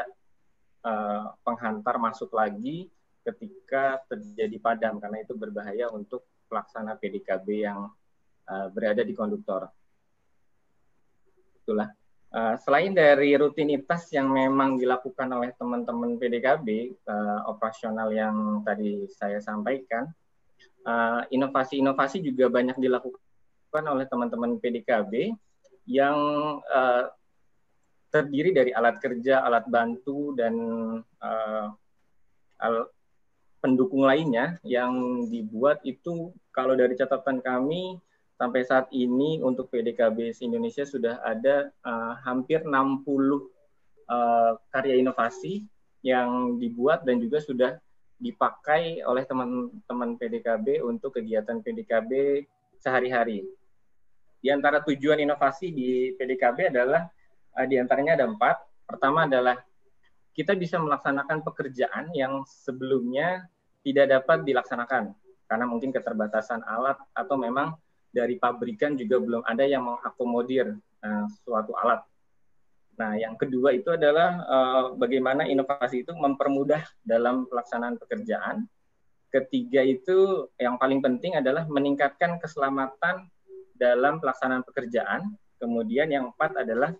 penghantar masuk lagi ketika terjadi padam, karena itu berbahaya untuk pelaksana PDKB yang berada di konduktor. Itulah. Selain dari rutinitas yang memang dilakukan oleh teman-teman PDKB, operasional yang tadi saya sampaikan, inovasi-inovasi juga banyak dilakukan oleh teman-teman PDKB yang terdiri dari alat kerja, alat bantu, dan pendukung lainnya yang dibuat itu, kalau dari catatan kami, sampai saat ini untuk PDKB Indonesia sudah ada hampir 60 karya inovasi yang dibuat dan juga sudah dipakai oleh teman-teman PDKB untuk kegiatan PDKB sehari-hari. Di antara tujuan inovasi di PDKB adalah, di antaranya ada 4. Pertama adalah kita bisa melaksanakan pekerjaan yang sebelumnya tidak dapat dilaksanakan karena mungkin keterbatasan alat atau memang dari pabrikan juga belum ada yang mengakomodir suatu alat. Nah, yang kedua itu adalah bagaimana inovasi itu mempermudah dalam pelaksanaan pekerjaan. Ketiga itu yang paling penting adalah meningkatkan keselamatan dalam pelaksanaan pekerjaan. Kemudian yang 4 adalah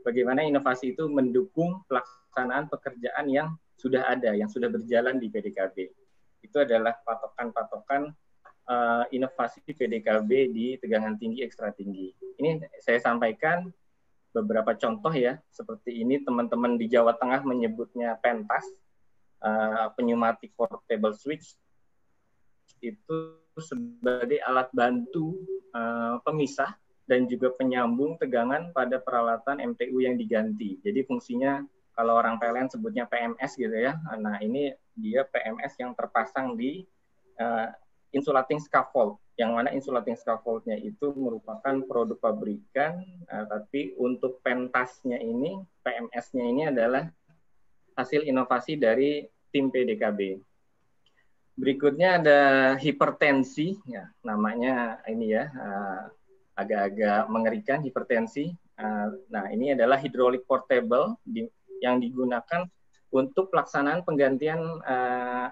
bagaimana inovasi itu mendukung pelaksanaan pekerjaan yang sudah ada, yang sudah berjalan di PDKB. Itu adalah patokan-patokan inovasi PDKB di tegangan tinggi ekstra tinggi. Ini saya sampaikan beberapa contoh ya, seperti ini teman-teman di Jawa Tengah menyebutnya pentas, pneumatic portable switch, itu sebagai alat bantu pemisah dan juga penyambung tegangan pada peralatan MTU yang diganti. Jadi fungsinya kalau orang PLN sebutnya PMS gitu ya, nah ini dia PMS yang terpasang di insulating scaffold, yang mana insulating scaffoldnya itu merupakan produk pabrikan, tapi untuk pentasnya ini, PMS-nya ini adalah hasil inovasi dari tim PDKB. Berikutnya ada hipertensi, ya, namanya ini ya, agak-agak mengerikan hipertensi. Nah, ini adalah hydraulic portable yang digunakan untuk pelaksanaan penggantian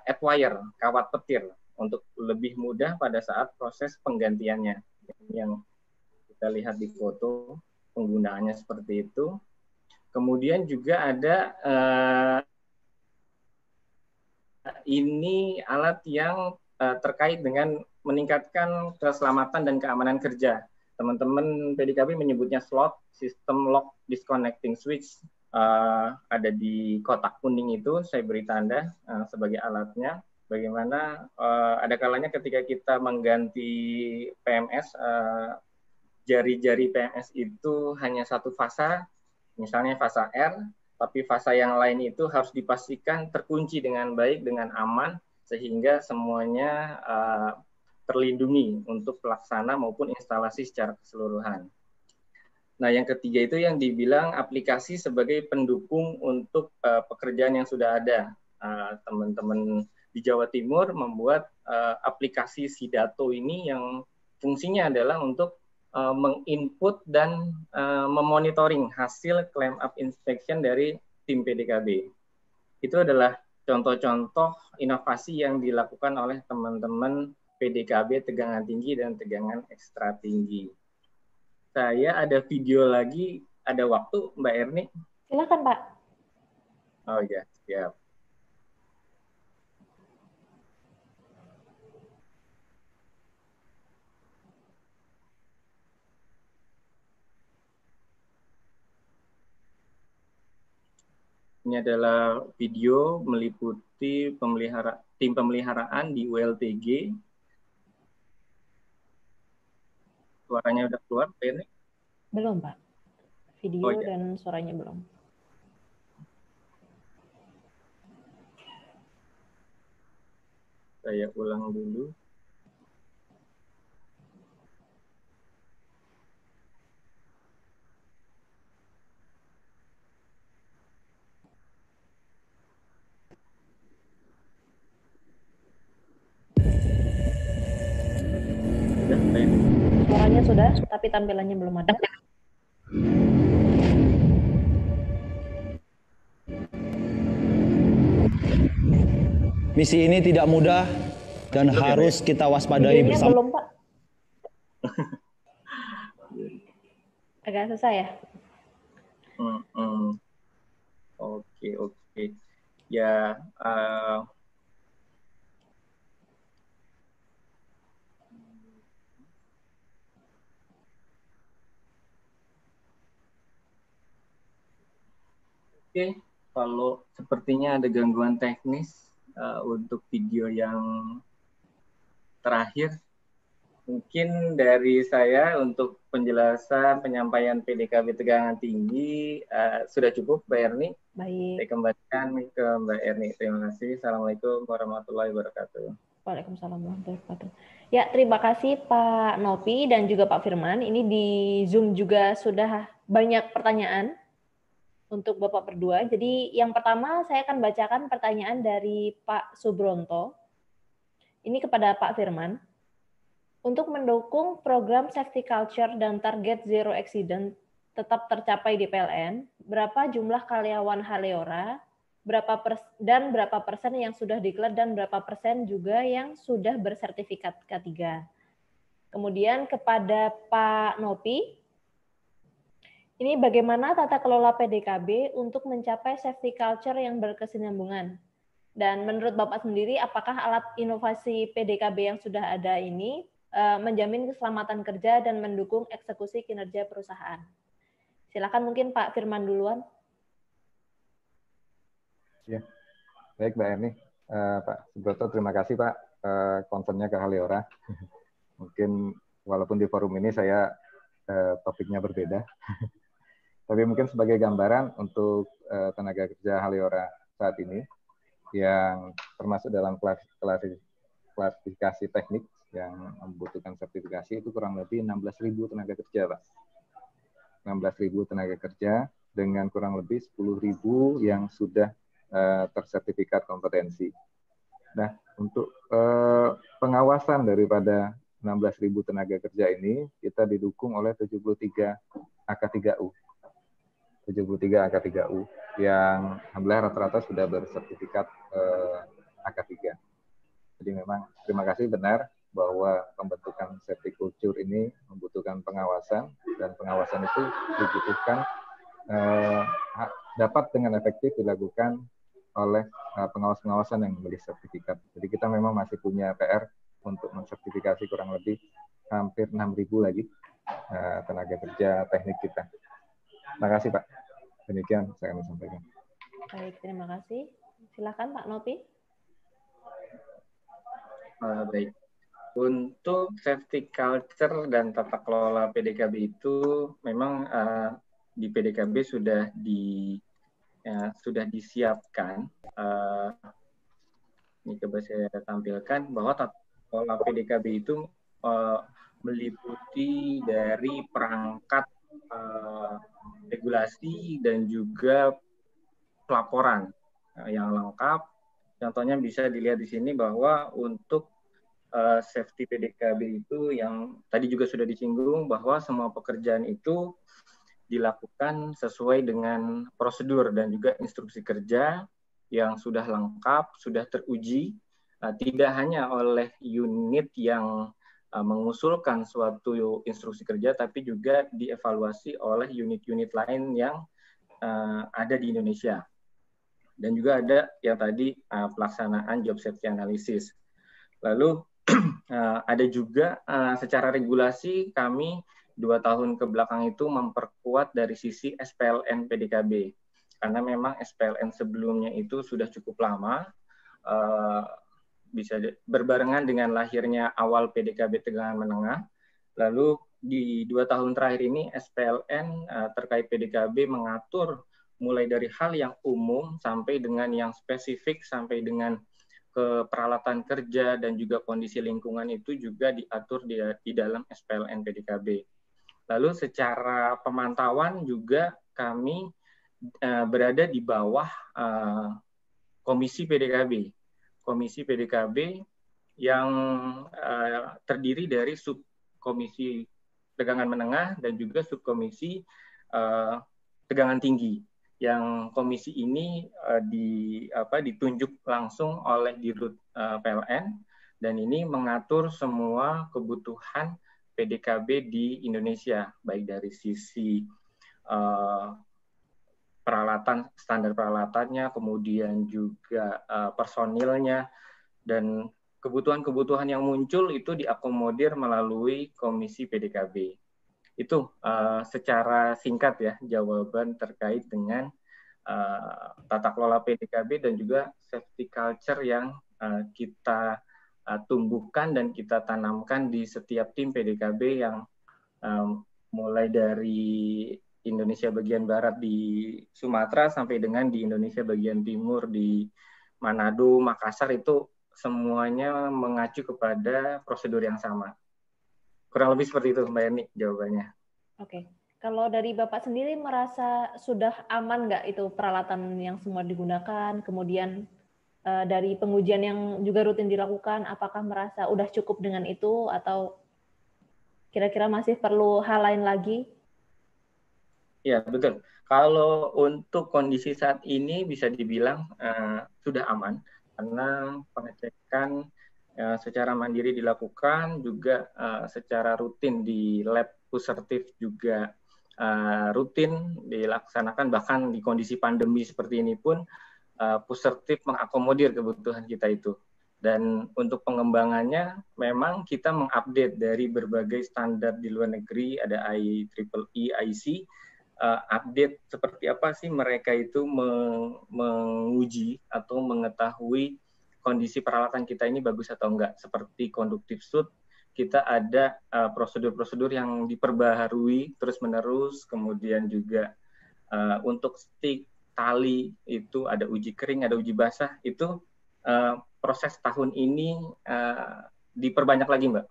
adwire, kawat petir, untuk lebih mudah pada saat proses penggantiannya. Yang kita lihat di foto, penggunaannya seperti itu. Kemudian juga ada ini alat yang terkait dengan meningkatkan keselamatan dan keamanan kerja. Teman-teman PDKB menyebutnya SLOT, System Lock Disconnecting Switch. Ada di kotak kuning itu, saya beri tanda sebagai alatnya. Bagaimana ada kalanya ketika kita mengganti PMS, jari-jari PMS itu hanya satu fasa, misalnya fasa R, tapi fasa yang lain itu harus dipastikan terkunci dengan baik, dengan aman, sehingga semuanya terlindungi untuk pelaksana maupun instalasi secara keseluruhan. Nah, yang ketiga itu yang dibilang aplikasi sebagai pendukung untuk pekerjaan yang sudah ada. Teman-teman di Jawa Timur membuat aplikasi Sidato ini yang fungsinya adalah untuk menginput dan memonitoring hasil claim up inspection dari tim PDKB. Itu adalah contoh-contoh inovasi yang dilakukan oleh teman-teman PDKB tegangan tinggi dan tegangan ekstra tinggi. Saya ada video lagi, ada waktu Mbak Erni? Silakan Pak. Oh ya, siap. Ini adalah video meliputi tim pemeliharaan di ULTG. Suaranya udah keluar, Pak Erni? Belum, Pak. Video dan suaranya belum. Saya ulang dulu. Suaranya sudah, tapi tampilannya belum ada. Misi ini tidak mudah dan harus kita waspadai Videonya bersama. belum, Pak. Agak susah ya? Oke. Ya, Oke, kalau sepertinya ada gangguan teknis untuk video yang terakhir, mungkin dari saya untuk penjelasan penyampaian PDKB tegangan tinggi sudah cukup, Mbak Erni. Baik. Saya kembalikan ke Mbak Erni. Terima kasih. Assalamualaikum warahmatullahi wabarakatuh. Waalaikumsalam warahmatullahi wabarakatuh. Ya, terima kasih Pak Nopi dan juga Pak Firman. Ini di Zoom juga sudah banyak pertanyaan untuk Bapak berdua. Jadi yang pertama saya akan bacakan pertanyaan dari Pak Subronto. Ini kepada Pak Firman. Untuk mendukung program safety culture dan target zero accident tetap tercapai di PLN, berapa jumlah karyawan Haleora, berapa persen yang sudah declare dan berapa persen juga yang sudah bersertifikat K3. Kemudian kepada Pak Nopi, ini bagaimana tata kelola PDKB untuk mencapai safety culture yang berkesinambungan? Dan menurut Bapak sendiri, apakah alat inovasi PDKB yang sudah ada ini menjamin keselamatan kerja dan mendukung eksekusi kinerja perusahaan? Silakan mungkin Pak Firman duluan. Ya, baik Mbak Erni. Pak Subroto, terima kasih Pak concernnya ke Haleora. Mungkin walaupun di forum ini saya topiknya berbeda, tapi mungkin sebagai gambaran untuk tenaga kerja Haleora saat ini yang termasuk dalam klasifikasi teknik yang membutuhkan sertifikasi itu kurang lebih 16.000 tenaga kerja, Pak. 16.000 tenaga kerja dengan kurang lebih 10.000 yang sudah tersertifikat kompetensi. Nah, untuk pengawasan daripada 16.000 tenaga kerja ini, kita didukung oleh 73 AK3U. 73 AK3U yang alhamdulillah rata-rata sudah bersertifikat AK3. Jadi memang terima kasih, benar bahwa pembentukan safety culture ini membutuhkan pengawasan, dan pengawasan itu dibutuhkan dapat dengan efektif dilakukan oleh pengawas-pengawasan yang memiliki sertifikat. Jadi kita memang masih punya PR untuk mensertifikasi kurang lebih hampir 6.000 lagi tenaga kerja teknik kita. Terima kasih Pak. Demikian saya akan sampaikan. Baik, terima kasih. Silakan Pak Nopi. Baik. Untuk safety culture dan tata kelola PDKB itu memang di PDKB sudah disiapkan. Ini coba saya tampilkan bahwa tata kelola PDKB itu meliputi dari perangkat regulasi dan juga pelaporan yang lengkap. Contohnya bisa dilihat di sini bahwa untuk safety PDKB itu yang tadi juga sudah disinggung bahwa semua pekerjaan itu dilakukan sesuai dengan prosedur dan juga instruksi kerja yang sudah lengkap, sudah teruji, tidak hanya oleh unit yang mengusulkan suatu instruksi kerja, tapi juga dievaluasi oleh unit-unit lain yang ada di Indonesia. Dan juga ada yang tadi pelaksanaan job safety analysis. Lalu ada juga secara regulasi kami 2 tahun ke belakang itu memperkuat dari sisi SPLN PDKB. Karena memang SPLN sebelumnya itu sudah cukup lama, bisa berbarengan dengan lahirnya awal PDKB tegangan menengah. Lalu di 2 tahun terakhir ini SPLN terkait PDKB mengatur mulai dari hal yang umum sampai dengan yang spesifik, sampai dengan ke peralatan kerja dan juga kondisi lingkungan itu juga diatur di dalam SPLN PDKB. Lalu secara pemantauan juga kami berada di bawah Komisi PDKB. Komisi PDKB yang terdiri dari subkomisi tegangan menengah dan juga subkomisi tegangan tinggi. Yang komisi ini ditunjuk langsung oleh Dirut PLN dan ini mengatur semua kebutuhan PDKB di Indonesia, baik dari sisi peralatan, standar peralatannya, kemudian juga personilnya, dan kebutuhan-kebutuhan yang muncul itu diakomodir melalui Komisi PDKB. Itu secara singkat ya jawaban terkait dengan tata kelola PDKB dan juga safety culture yang kita tumbuhkan dan kita tanamkan di setiap tim PDKB yang mulai dari Indonesia bagian barat di Sumatera sampai dengan di Indonesia bagian timur di Manado, Makassar itu semuanya mengacu kepada prosedur yang sama. Kurang lebih seperti itu Mbak Erni jawabannya. Oke. Kalau dari Bapak sendiri merasa sudah aman nggak itu peralatan yang semua digunakan, kemudian dari pengujian yang juga rutin dilakukan, apakah merasa udah cukup dengan itu atau kira-kira masih perlu hal lain lagi? Ya, betul. Kalau untuk kondisi saat ini bisa dibilang sudah aman, karena pengecekan secara mandiri dilakukan, juga secara rutin di lab Pusertif juga rutin dilaksanakan, bahkan di kondisi pandemi seperti ini pun Pusertif mengakomodir kebutuhan kita itu. Dan untuk pengembangannya memang kita mengupdate dari berbagai standar di luar negeri, ada IEEE, IC, update seperti apa sih mereka itu menguji atau mengetahui kondisi peralatan kita ini bagus atau enggak. Seperti conductive suit, kita ada prosedur-prosedur yang diperbaharui terus-menerus, kemudian juga untuk stick, tali, itu ada uji kering, ada uji basah, itu proses tahun ini diperbanyak lagi Mbak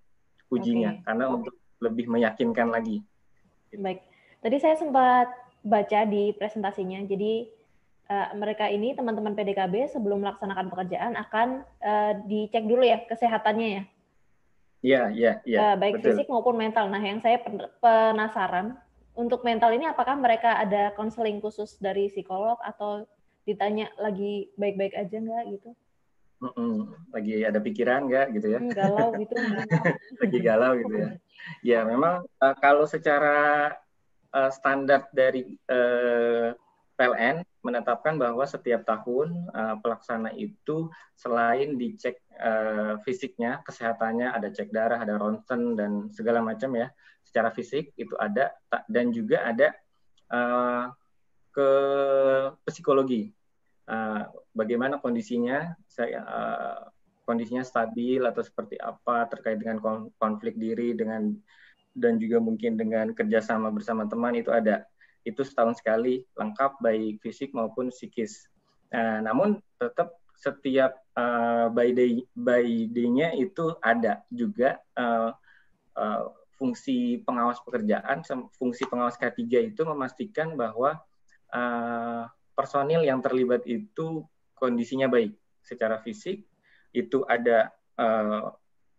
ujinya, karena untuk lebih meyakinkan lagi. Baik. Tadi saya sempat baca di presentasinya, jadi mereka ini teman-teman PDKB sebelum melaksanakan pekerjaan akan dicek dulu ya kesehatannya ya. Iya. Baik betul. fisik maupun mental. Nah, yang saya penasaran untuk mental ini apakah mereka ada konseling khusus dari psikolog atau ditanya lagi baik-baik aja nggak gitu? Lagi ada pikiran nggak gitu ya? Galau gitu. Lagi galau gitu ya. Ya memang kalau secara standar dari PLN menetapkan bahwa setiap tahun pelaksana itu selain dicek fisiknya, kesehatannya, ada cek darah, ada ronsen dan segala macam ya, secara fisik itu ada, dan juga ada ke psikologi. Bagaimana kondisinya, kondisinya stabil atau seperti apa terkait dengan konflik diri dan juga mungkin dengan kerjasama bersama teman itu ada. Itu setahun sekali, lengkap baik fisik maupun psikis. Namun tetap setiap by day-nya itu ada juga fungsi pengawas pekerjaan, fungsi pengawas K3 itu memastikan bahwa personil yang terlibat itu kondisinya baik secara fisik, itu ada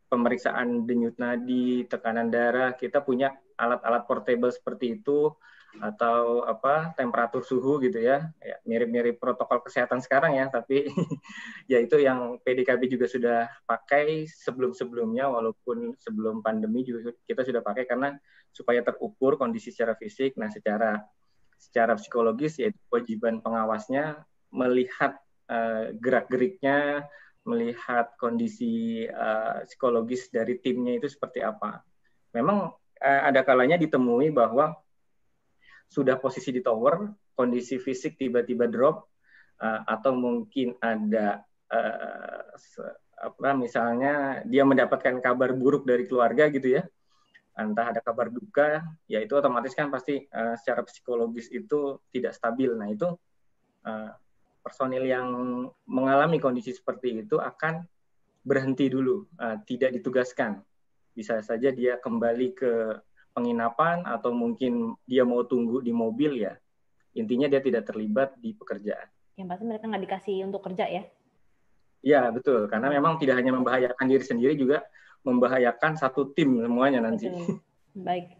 pemeriksaan denyut nadi, tekanan darah, kita punya alat-alat portable seperti itu, atau temperatur suhu gitu ya, mirip-mirip protokol kesehatan sekarang ya, tapi ya itu yang PDKB juga sudah pakai sebelum-sebelumnya, walaupun sebelum pandemi juga kita sudah pakai karena supaya terukur kondisi secara fisik. Nah, secara psikologis yaitu kewajiban pengawasnya melihat gerak-geriknya, melihat kondisi psikologis dari timnya itu seperti apa. Memang ada kalanya ditemui bahwa sudah posisi di tower, kondisi fisik tiba-tiba drop, atau mungkin ada misalnya dia mendapatkan kabar buruk dari keluarga gitu ya, entah ada kabar duka, ya itu otomatis kan pasti secara psikologis itu tidak stabil. Nah itu personil yang mengalami kondisi seperti itu akan berhenti dulu, tidak ditugaskan. Bisa saja dia kembali ke penginapan atau mungkin dia mau tunggu di mobil ya. Intinya dia tidak terlibat di pekerjaan. Yang pasti mereka nggak dikasih untuk kerja ya? Ya betul, karena memang tidak hanya membahayakan diri sendiri, juga membahayakan satu tim semuanya nanti. Betul. Baik,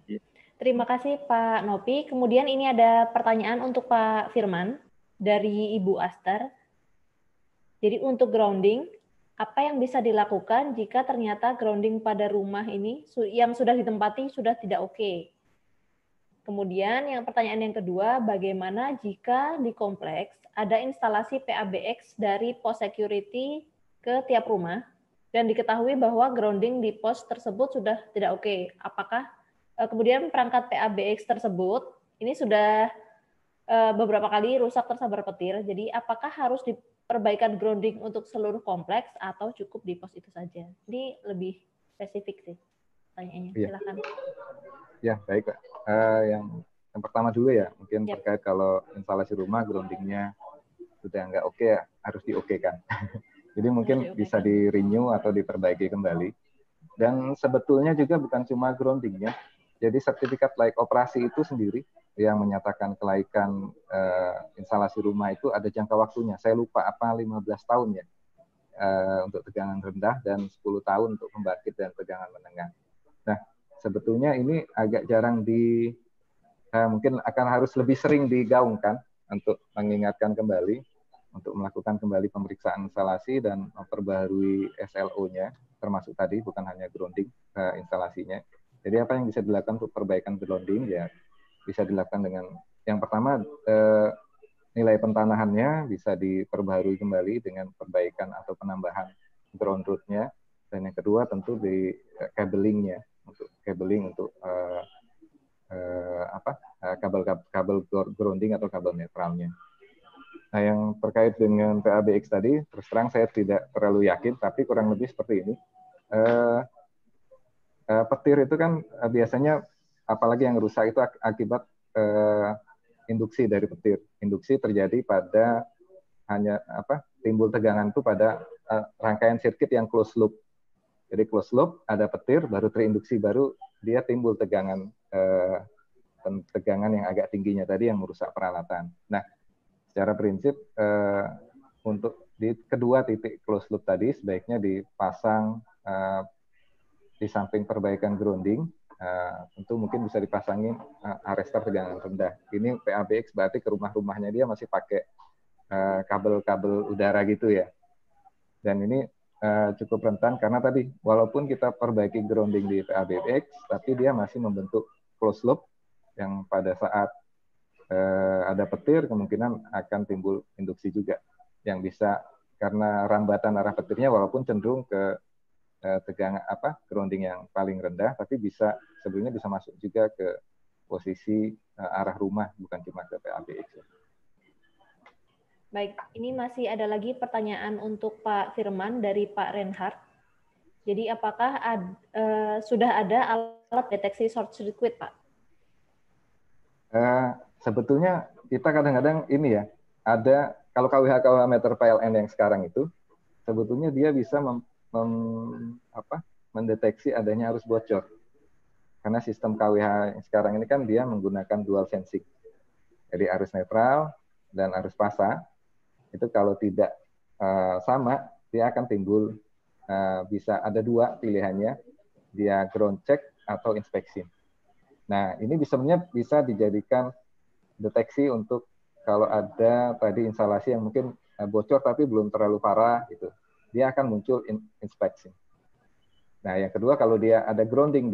terima kasih Pak Nopi. Kemudian ini ada pertanyaan untuk Pak Firman dari Ibu Aster. Jadi untuk grounding, apa yang bisa dilakukan jika ternyata grounding pada rumah ini yang sudah ditempati sudah tidak oke? Kemudian yang pertanyaan yang kedua, bagaimana jika di kompleks ada instalasi PABX dari pos security ke tiap rumah dan diketahui bahwa grounding di pos tersebut sudah tidak oke? Apakah kemudian perangkat PABX tersebut ini sudah beberapa kali rusak tersambar petir, jadi apakah harus diperbaikan grounding untuk seluruh kompleks atau cukup di pos itu saja? Ini lebih spesifik sih pertanyaannya. Silakan. Ya, baik Pak. Yang pertama dulu ya, mungkin terkait kalau instalasi rumah groundingnya sudah nggak oke ya, harus diokekan. Jadi mungkin bisa di-renew atau diperbaiki kembali. Dan sebetulnya juga bukan cuma groundingnya, jadi sertifikat layak operasi itu sendiri yang menyatakan kelaikan instalasi rumah itu ada jangka waktunya. Saya lupa apa 15 tahun ya untuk tegangan rendah dan 10 tahun untuk pembangkit dan tegangan menengah. Nah, sebetulnya ini agak jarang mungkin akan harus lebih sering digaungkan untuk mengingatkan kembali, untuk melakukan kembali pemeriksaan instalasi dan memperbaharui SLO-nya, termasuk tadi bukan hanya grounding instalasinya. Jadi apa yang bisa dilakukan untuk perbaikan grounding ya bisa dilakukan dengan yang pertama nilai pentanahannya bisa diperbaharui kembali dengan perbaikan atau penambahan ground root-nya, dan yang kedua tentu di cabling-nya untuk cabling untuk kabel grounding atau kabel netralnya. Nah, yang terkait dengan PABX tadi, terus terang saya tidak terlalu yakin, tapi kurang lebih seperti ini. Petir itu kan biasanya, apalagi yang rusak itu akibat induksi dari petir. Induksi terjadi pada timbul tegangan itu pada rangkaian sirkuit yang closed loop. Jadi closed loop, ada petir, baru terinduksi, baru dia timbul tegangan yang agak tingginya tadi yang merusak peralatan. Nah, secara prinsip untuk di kedua titik closed loop tadi sebaiknya dipasang di samping perbaikan grounding, tentu mungkin bisa dipasangin arrestor tegangan rendah. Ini PABX berarti ke rumah-rumahnya dia masih pakai kabel-kabel udara gitu ya. Dan ini cukup rentan karena tadi walaupun kita perbaiki grounding di PABX, tapi dia masih membentuk closed loop yang pada saat ada petir, kemungkinan akan timbul induksi juga yang bisa karena rambatan arah petirnya walaupun cenderung ke tegangan grounding yang paling rendah, tapi sebelumnya bisa masuk juga ke posisi arah rumah, bukan cuma ke PABX. Baik, ini masih ada lagi pertanyaan untuk Pak Firman dari Pak Reinhardt. Jadi apakah sudah ada alat deteksi short circuit, Pak? Sebetulnya kita kadang-kadang ini ya, ada kalau KWH meter PLN yang sekarang itu, sebetulnya dia bisa mendeteksi adanya arus bocor. Karena sistem KWH yang sekarang ini kan dia menggunakan dual sensing. Jadi arus netral dan arus pasa, itu kalau tidak sama, dia akan timbul, bisa ada dua pilihannya, dia ground check atau inspection. Nah, ini sebenarnya bisa dijadikan deteksi untuk kalau ada tadi instalasi yang mungkin bocor tapi belum terlalu parah, gitu. Dia akan muncul inspection. Nah, yang kedua kalau dia ada grounding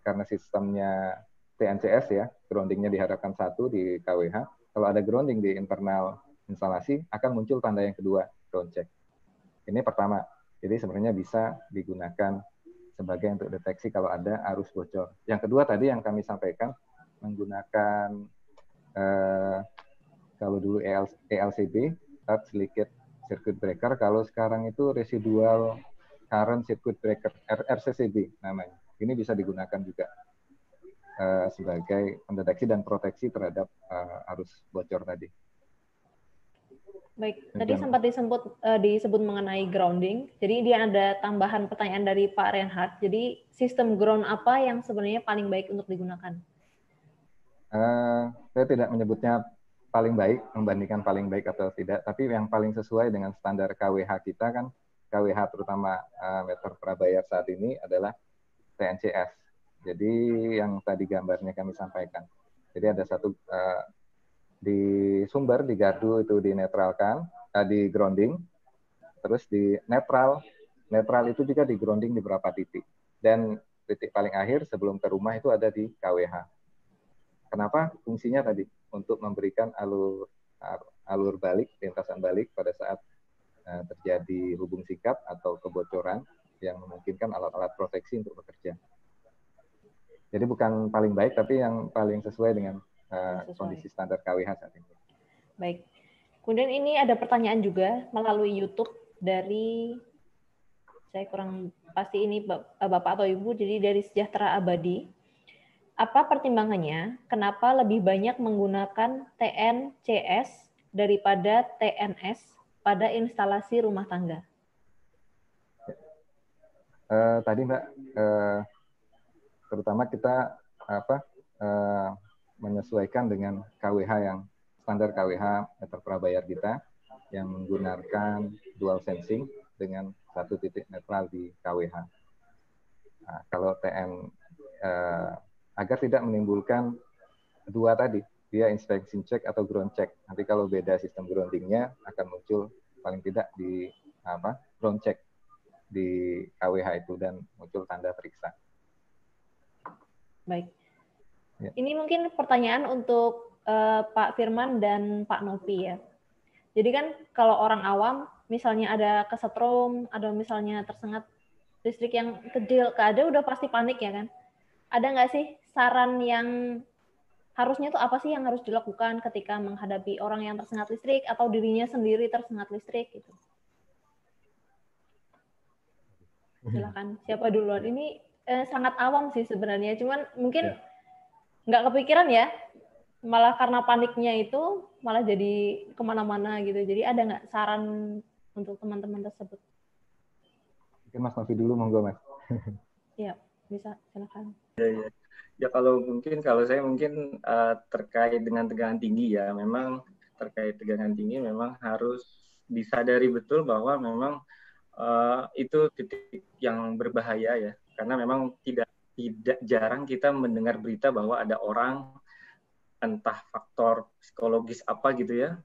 karena sistemnya TNCS ya, groundingnya diharapkan 1 di KWH. Kalau ada grounding di internal instalasi, akan muncul tanda yang kedua, ground check. Ini pertama. Jadi sebenarnya bisa digunakan sebagai untuk deteksi kalau ada arus bocor. Yang kedua tadi yang kami sampaikan, menggunakan kalau dulu ELCB, Large Leakage Circuit Breaker, kalau sekarang itu Residual Current Circuit Breaker, RCCB namanya. Ini bisa digunakan juga sebagai pendeteksi dan proteksi terhadap arus bocor tadi. Baik, tadi sempat disebut mengenai grounding. Jadi dia ada tambahan pertanyaan dari Pak Reinhardt. Jadi sistem ground apa yang sebenarnya paling baik untuk digunakan? Saya tidak menyebutnya paling baik, membandingkan paling baik atau tidak, tapi yang paling sesuai dengan standar KWH kita kan, KWH terutama meter prabayar saat ini adalah TNCS. Jadi yang tadi gambarnya kami sampaikan. Jadi ada satu di sumber, di gardu itu dinetralkan, di grounding, terus di netral itu juga di grounding di beberapa titik. Dan titik paling akhir sebelum ke rumah itu ada di KWH. Kenapa? Fungsinya tadi untuk memberikan alur balik, lintasan balik pada saat terjadi hubung sikap atau kebocoran yang memungkinkan alat-alat proteksi untuk bekerja. Jadi bukan paling baik, tapi yang paling sesuai dengan kondisi standar KWH saat ini. Baik. Kemudian ini ada pertanyaan juga melalui YouTube dari, saya kurang pasti ini Bapak atau Ibu, jadi dari Sejahtera Abadi. Apa pertimbangannya kenapa lebih banyak menggunakan TNCS daripada TNS pada instalasi rumah tangga? Tadi Mbak, terutama kita menyesuaikan dengan KWH yang standar KWH meter prabayar kita yang menggunakan dual sensing dengan satu titik netral di KWH. Nah, kalau TN agar tidak menimbulkan dua tadi, dia inspection check atau ground check. Nanti kalau beda sistem groundingnya akan muncul paling tidak di ground check di KWH itu dan muncul tanda periksa. Baik. Ya. Ini mungkin pertanyaan untuk Pak Firman dan Pak Novi ya. Jadi kan kalau orang awam, misalnya ada kesetrum, ada misalnya tersengat listrik yang kecil, ada udah pasti panik ya kan. Ada nggak sih saran yang harusnya tuh apa sih yang harus dilakukan ketika menghadapi orang yang tersengat listrik atau dirinya sendiri tersengat listrik gitu? Silakan, siapa duluan? Ini sangat awam sih sebenarnya, cuman mungkin nggak kepikiran ya, malah karena paniknya itu malah jadi kemana-mana gitu. Jadi ada nggak saran untuk teman-teman tersebut? Mungkin Mas Novi dulu, monggo Mas. Iya, bisa, silakan. Ya kalau saya mungkin terkait dengan tegangan tinggi ya, memang terkait tegangan tinggi memang harus disadari betul bahwa memang itu titik yang berbahaya ya, karena memang tidak jarang kita mendengar berita bahwa ada orang entah faktor psikologis apa gitu ya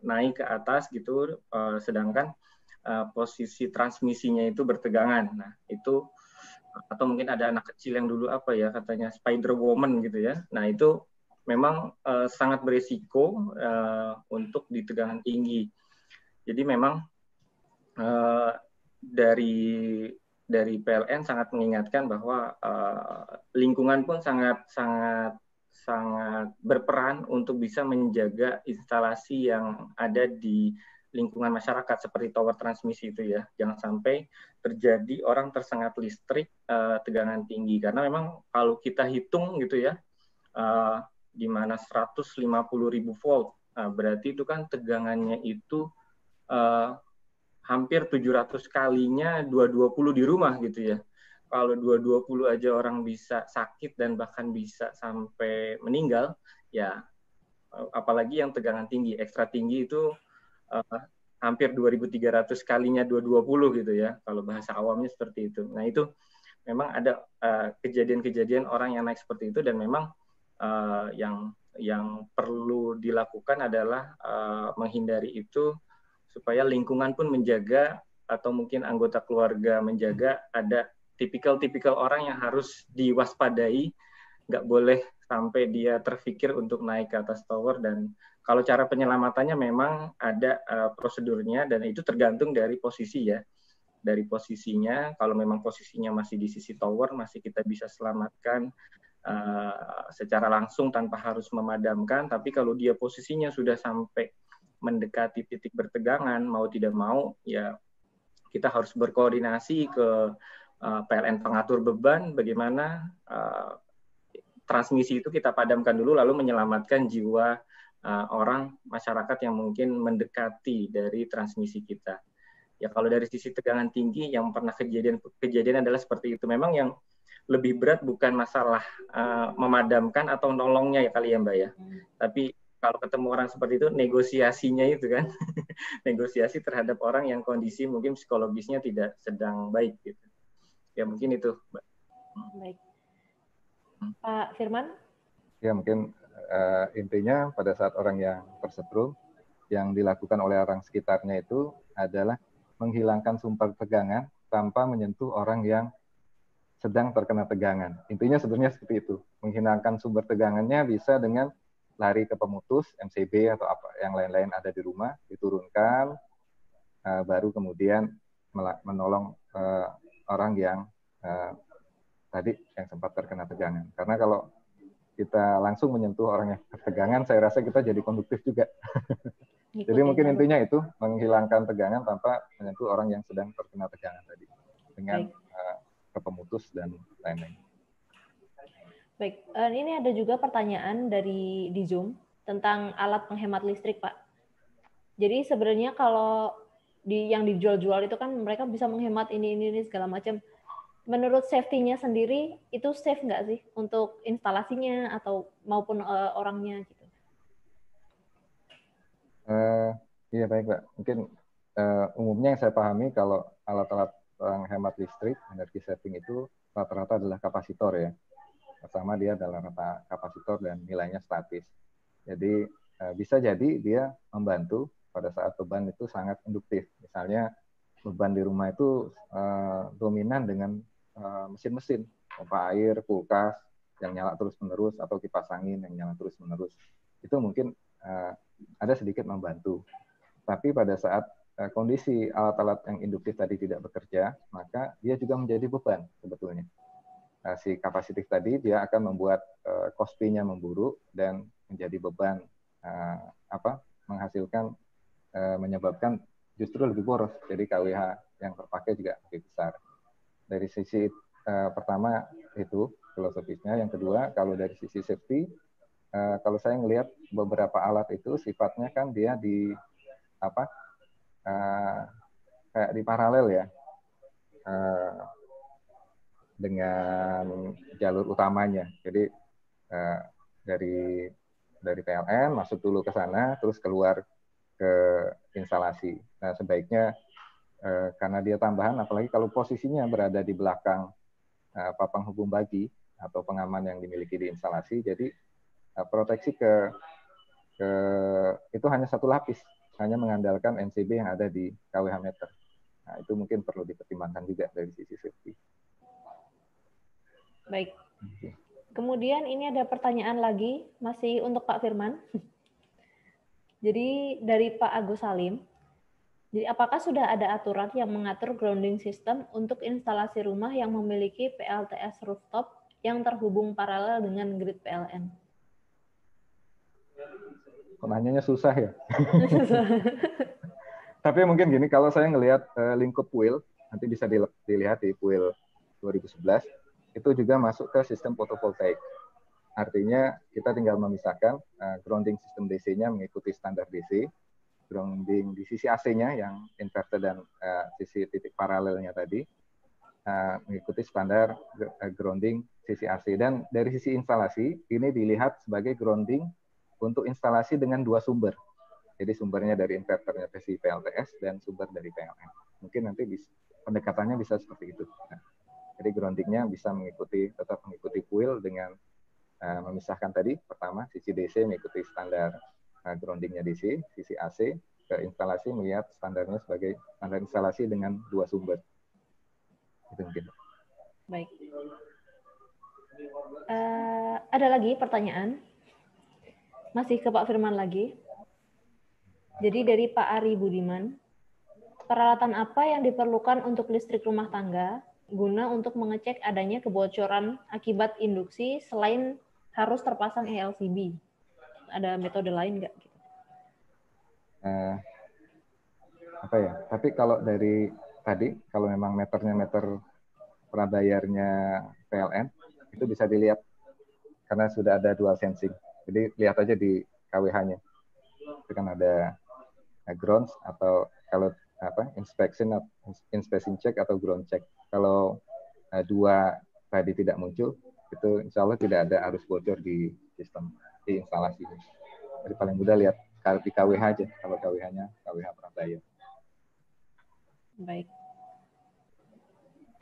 naik ke atas gitu, sedangkan posisi transmisinya itu bertegangan. Nah itu, atau mungkin ada anak kecil yang dulu katanya Spider Woman gitu ya. Nah itu memang sangat berisiko untuk di tegangan tinggi. Jadi memang dari PLN sangat mengingatkan bahwa lingkungan pun sangat berperan untuk bisa menjaga instalasi yang ada di lingkungan masyarakat seperti tower transmisi itu ya. Jangan sampai terjadi orang tersengat listrik tegangan tinggi, karena memang kalau kita hitung gitu ya, di mana 150.000 volt, berarti itu kan tegangannya itu hampir 700 kalinya 220 di rumah gitu ya. Kalau 220 aja orang bisa sakit dan bahkan bisa sampai meninggal, ya apalagi yang tegangan tinggi, ekstra tinggi itu hampir 2.300 kalinya 220 gitu ya, kalau bahasa awamnya seperti itu. Nah itu memang ada kejadian-kejadian orang yang naik seperti itu, dan memang yang perlu dilakukan adalah menghindari itu, supaya lingkungan pun menjaga, atau mungkin anggota keluarga menjaga, ada tipikal orang yang harus diwaspadai, nggak boleh sampai dia terpikir untuk naik ke atas tower. Dan kalau cara penyelamatannya memang ada prosedurnya, dan itu tergantung dari posisi ya. Dari posisinya, kalau memang posisinya masih di sisi tower, masih kita bisa selamatkan secara langsung tanpa harus memadamkan. Tapi kalau dia posisinya sudah sampai mendekati titik bertegangan, mau tidak mau ya kita harus berkoordinasi ke PLN pengatur beban, bagaimana transmisi itu kita padamkan dulu, lalu menyelamatkan jiwa orang masyarakat yang mungkin mendekati dari transmisi kita. Ya kalau dari sisi tegangan tinggi yang pernah kejadian adalah seperti itu. Memang yang lebih berat bukan masalah memadamkan atau nolongnya ya kali ya Mbak ya. Tapi kalau ketemu orang seperti itu, negosiasinya itu kan, negosiasi terhadap orang yang kondisi mungkin psikologisnya tidak sedang baik gitu. Ya mungkin itu, Mbak. Baik. Pak Firman? Ya mungkin intinya pada saat orang yang tersetrum, yang dilakukan oleh orang sekitarnya itu adalah menghilangkan sumber tegangan tanpa menyentuh orang yang sedang terkena tegangan. Intinya sebenarnya seperti itu. Menghilangkan sumber tegangannya bisa dengan lari ke pemutus, MCB atau apa yang lain-lain ada di rumah, diturunkan, baru kemudian menolong orang yang tadi yang sempat terkena tegangan. Karena kalau kita langsung menyentuh orang yang tertegangan, saya rasa kita jadi konduktif juga. Jadi mungkin intinya itu, menghilangkan tegangan tanpa menyentuh orang yang sedang terkena tegangan tadi, dengan ke pemutus dan lain-lain. Baik, ini ada juga pertanyaan di Zoom tentang alat penghemat listrik, Pak. Jadi sebenarnya kalau yang dijual-jual itu kan mereka bisa menghemat ini segala macam. Menurut safety-nya sendiri, itu safe nggak sih untuk instalasinya atau maupun orangnya gitu? Iya baik, Pak. Mungkin umumnya yang saya pahami kalau alat-alat penghemat listrik, energi saving itu rata-rata adalah kapasitor ya. Pertama dia adalah rata kapasitor dan nilainya statis. Jadi bisa jadi dia membantu pada saat beban itu sangat induktif. Misalnya beban di rumah itu dominan dengan mesin-mesin, pompa air, kulkas yang nyala terus-menerus, atau kipas angin yang nyala terus-menerus. Itu mungkin ada sedikit membantu. Tapi pada saat kondisi alat-alat yang induktif tadi tidak bekerja, maka dia juga menjadi beban sebetulnya. Si kapasitif tadi dia akan membuat cost P-nya memburuk dan menjadi beban, menghasilkan, menyebabkan justru lebih boros. Jadi KWH yang terpakai juga lebih besar. Dari sisi pertama itu filosofisnya. Yang kedua, kalau dari sisi safety, kalau saya melihat beberapa alat itu sifatnya kan dia kayak di paralel ya. Dengan jalur utamanya. Jadi dari PLN masuk dulu ke sana, terus keluar ke instalasi. Nah sebaiknya karena dia tambahan, apalagi kalau posisinya berada di belakang papang hubung bagi atau pengaman yang dimiliki di instalasi, jadi proteksi ke itu hanya satu lapis, hanya mengandalkan NCB yang ada di kWh meter. Nah itu mungkin perlu dipertimbangkan juga dari sisi safety. Baik. Kemudian ini ada pertanyaan lagi, masih untuk Pak Firman. Jadi dari Pak Agus Salim, jadi apakah sudah ada aturan yang mengatur grounding system untuk instalasi rumah yang memiliki PLTS rooftop yang terhubung paralel dengan grid PLN? Nanyanya susah ya. Tapi mungkin gini, kalau saya ngelihat lingkup PUIL, nanti bisa dilihat di PUIL 2011, itu juga masuk ke sistem fotovoltaik. Artinya kita tinggal memisahkan grounding sistem DC-nya mengikuti standar DC, grounding di sisi AC-nya yang inverter dan sisi titik paralelnya tadi mengikuti standar grounding sisi AC. Dan dari sisi instalasi ini dilihat sebagai grounding untuk instalasi dengan dua sumber. Jadi sumbernya dari inverternya versi PLTS dan sumber dari PLN. Mungkin nanti pendekatannya bisa seperti itu. Nah, jadi groundingnya bisa tetap mengikuti PUIL dengan memisahkan tadi pertama sisi DC mengikuti standar groundingnya DC, sisi AC ke instalasi melihat standarnya sebagai standar instalasi dengan dua sumber. Itu mungkin. Baik. Ada lagi pertanyaan? Masih ke Pak Firman lagi. Jadi dari Pak Ari Budiman, peralatan apa yang diperlukan untuk listrik rumah tangga guna untuk mengecek adanya kebocoran akibat induksi selain harus terpasang ELCB? Ada metode lain nggak? Apa ya? Tapi kalau dari tadi, kalau memang meternya meter prabayarnya PLN, itu bisa dilihat karena sudah ada dual sensing. Jadi lihat aja di KWH-nya. Itu kan ada ground atau kalau inspection check atau ground check. Kalau dua tadi tidak muncul, itu insya Allah tidak ada arus bocor di sistem di instalasi. Jadi paling mudah lihat di KWH aja, kalau KWH-nya KWH prabayar. Baik.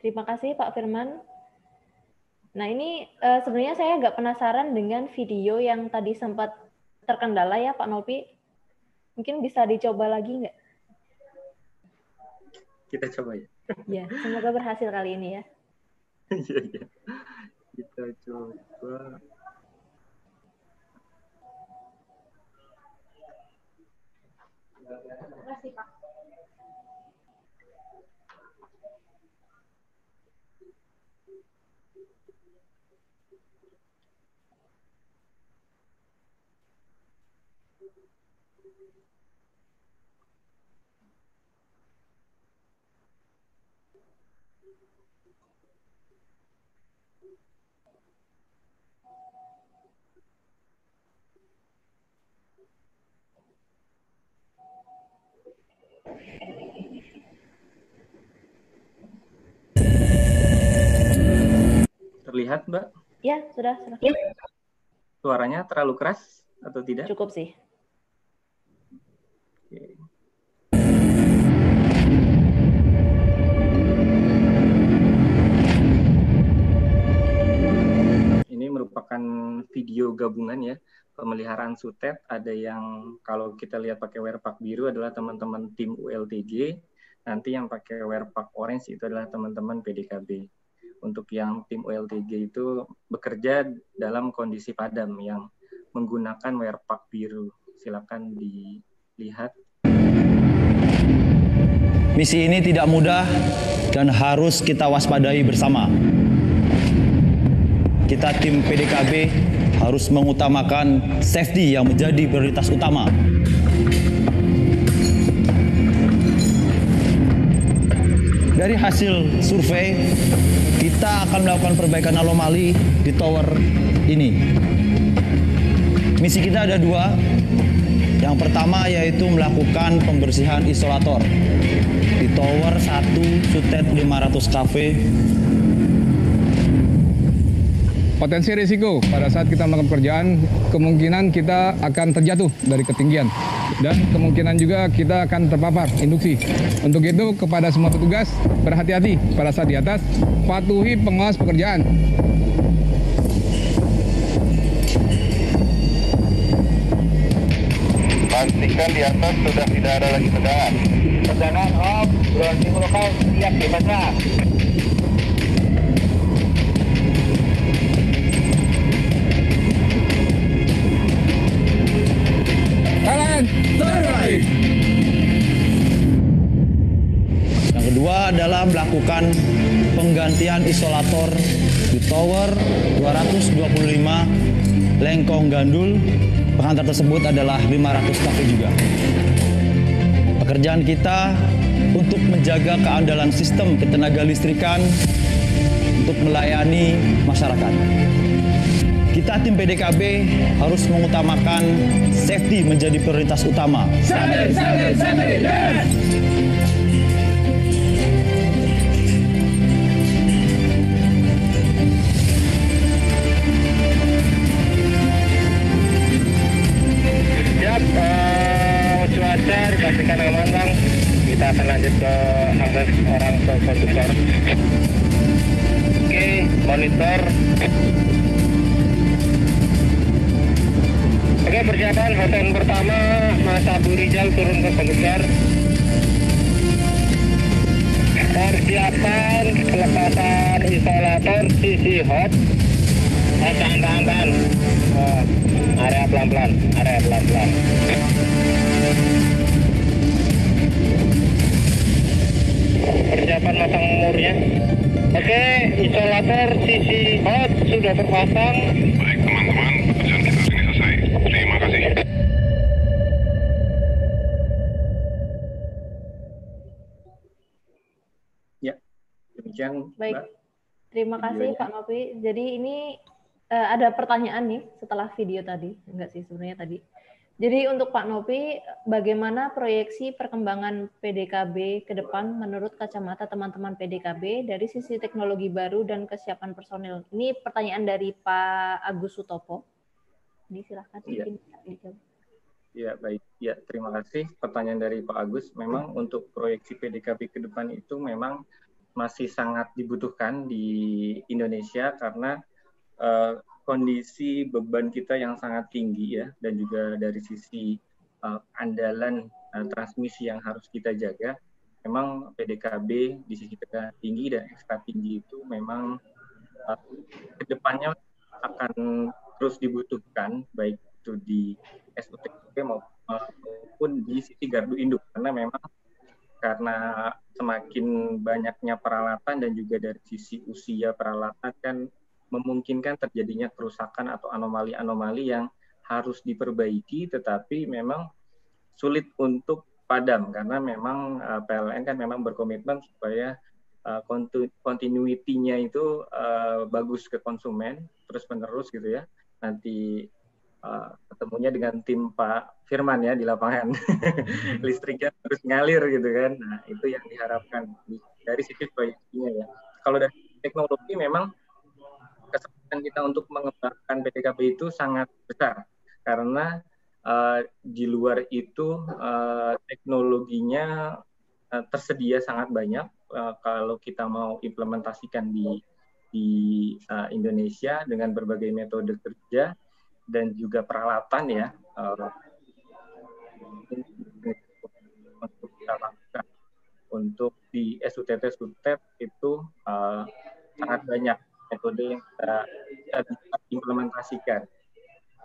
Terima kasih Pak Firman. Nah ini sebenarnya saya agak penasaran dengan video yang tadi sempat terkendala ya Pak Nopi. Mungkin bisa dicoba lagi nggak? Kita coba ya. Ya, semoga berhasil kali ini ya. Iya. Kita coba. Terima kasih Pak. Terlihat, Mbak? Ya, sudah. Suaranya terlalu keras atau tidak? Cukup sih. Oke. Ini merupakan video gabungan ya, pemeliharaan sutet. Ada yang kalau kita lihat pakai wearpack biru adalah teman-teman tim ULTG, nanti yang pakai wearpack orange itu adalah teman-teman PDKB. Untuk yang tim ULTG itu bekerja dalam kondisi padam yang menggunakan wearpack biru. Silakan dilihat. Misi ini tidak mudah dan harus kita waspadai bersama. Kita tim PDKB harus mengutamakan safety yang menjadi prioritas utama. Dari hasil survei, kita akan melakukan perbaikan anomali di tower ini. Misi kita ada dua. Yang pertama yaitu melakukan pembersihan isolator di tower 1 sutet 500 kV. Potensi risiko pada saat kita melakukan pekerjaan, kemungkinan kita akan terjatuh dari ketinggian. Dan kemungkinan juga kita akan terpapar induksi. Untuk itu, kepada semua petugas, berhati-hati pada saat di atas, patuhi pengawas pekerjaan. Pastikan di atas sudah tidak ada lagi tegangan. Tegangan off, grounding lokal siap dipasang. dan terbaik. Yang kedua adalah melakukan penggantian isolator di tower 225 Lengkong Gandul. Pengantar tersebut adalah 500 kV juga. Pekerjaan kita untuk menjaga keandalan sistem ketenaga listrikan untuk melayani masyarakat. Kita tim PDKB harus mengutamakan safety menjadi prioritas utama. Safety, yes! Siap, cuaca dipastikan aman Bang. Kita akan lanjut ke akses orang ke konduktor. Oke, monitor. Oke, persiapan hotel pertama, Mas Abu Rizal turun ke konduktor. Persiapan pelepasan isolator sisi hot. Tahan. Area pelan-pelan. Persiapan masang murnya. Oke, isolator sisi hot sudah terpasang. Baik teman-teman, pekerjaan kita ini selesai. Terima kasih. Ya, demikian. Baik, Mbak. terima kasih Videonya. Pak Nopi. Jadi ini ada pertanyaan nih setelah video tadi. Enggak sih sebenarnya tadi. Jadi untuk Pak Nopi, bagaimana proyeksi perkembangan PDKB ke depan menurut kacamata teman-teman PDKB dari sisi teknologi baru dan kesiapan personil? Ini pertanyaan dari Pak Agus Sutopo. Silakan. Iya. Mungkin bisa dijawab. Ya, baik. Ya, terima kasih. Pertanyaan dari Pak Agus. Memang untuk proyeksi PDKB ke depan itu memang masih sangat dibutuhkan di Indonesia karena kondisi beban kita yang sangat tinggi ya, dan juga dari sisi andalan transmisi yang harus kita jaga. Memang PDKB di sisi tegangan tinggi dan ekstra tinggi itu memang kedepannya akan terus dibutuhkan, baik itu di SUTP maupun di sisi gardu induk, karena semakin banyaknya peralatan dan juga dari sisi usia peralatan kan memungkinkan terjadinya kerusakan atau anomali-anomali yang harus diperbaiki, tetapi memang sulit untuk padam karena memang PLN kan memang berkomitmen supaya continuity-nya itu bagus ke konsumen terus-menerus gitu ya. Nanti ketemunya dengan tim Pak Firman ya di lapangan. Listriknya terus ngalir gitu kan. Nah, itu yang diharapkan dari sisi proyeksinya ya. Kalau dari teknologi memang kesempatan kita untuk mengembangkan PDKB itu sangat besar karena di luar itu teknologinya tersedia sangat banyak. Kalau kita mau implementasikan di Indonesia dengan berbagai metode kerja dan juga peralatan ya, untuk kita lakukan untuk di SUTT itu sangat banyak metode yang kita bisa implementasikan.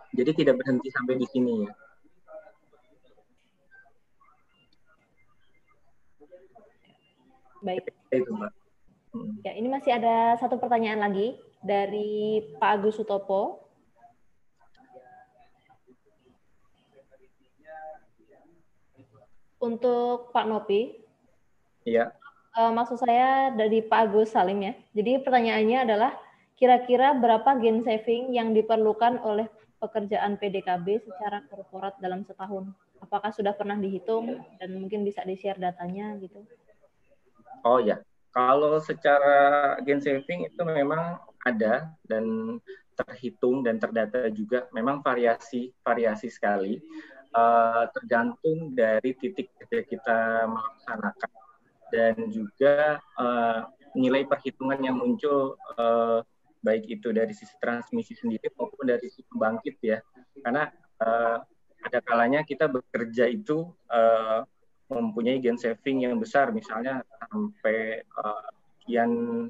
Jadi tidak berhenti sampai di sini ya. Baik. Itu, Mbak. Ya, ini masih ada satu pertanyaan lagi dari Pak Agus Sutopo. Untuk Pak Nopi. Iya. Maksud saya dari Pak Agus Salim ya. Jadi pertanyaannya adalah kira-kira berapa gain saving yang diperlukan oleh pekerjaan PDKB secara korporat dalam setahun? Apakah sudah pernah dihitung dan mungkin bisa di-share datanya gitu? Oh ya, kalau secara gain saving itu memang ada dan terhitung dan terdata juga. Memang variasi sekali, tergantung dari titik kerja kita melaksanakan dan juga nilai perhitungan yang muncul baik itu dari sisi transmisi sendiri maupun dari sisi pembangkit ya. Karena ada kalanya kita bekerja itu mempunyai gain saving yang besar, misalnya sampai sekian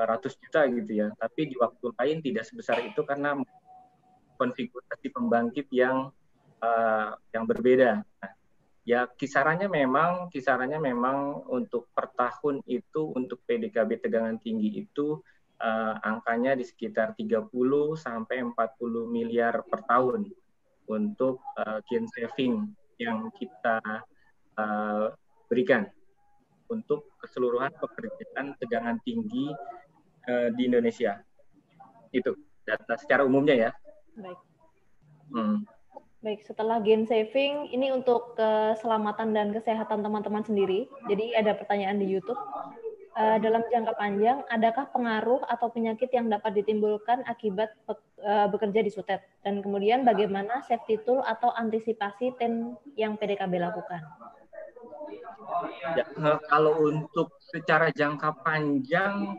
ratus juta gitu ya. Tapi di waktu lain tidak sebesar itu karena konfigurasi pembangkit yang yang berbeda. Nah, ya kisarannya memang untuk per tahun itu untuk PDKB tegangan tinggi itu angkanya di sekitar 30 sampai 40 miliar per tahun untuk gain saving yang kita berikan untuk keseluruhan pekerjaan tegangan tinggi di Indonesia. Itu data secara umumnya ya. Baik. Baik, setelah gain saving, ini untuk keselamatan dan kesehatan teman-teman sendiri. Jadi ada pertanyaan di YouTube. Dalam jangka panjang, adakah pengaruh atau penyakit yang dapat ditimbulkan akibat bekerja di Sutet? Dan kemudian bagaimana safety tool atau antisipasi tim yang PDKB lakukan? Ya, kalau untuk secara jangka panjang,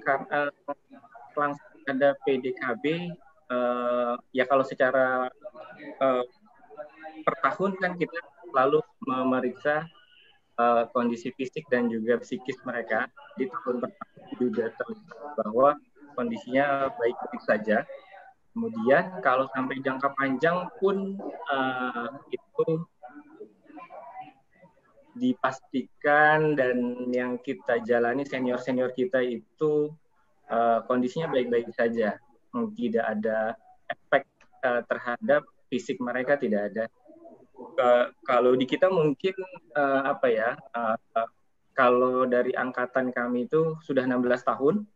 langsung ada PDKB, ya kalau secara per tahun kan kita selalu memeriksa kondisi fisik dan juga psikis mereka. Di tahun pertama juga terlihat bahwa kondisinya baik-baik saja. Kemudian kalau sampai jangka panjang pun itu dipastikan dan yang kita jalani senior-senior kita itu kondisinya baik-baik saja. Tidak ada efek terhadap fisik mereka, tidak ada. Kalau di kita mungkin kalau dari angkatan kami itu sudah 16 tahun,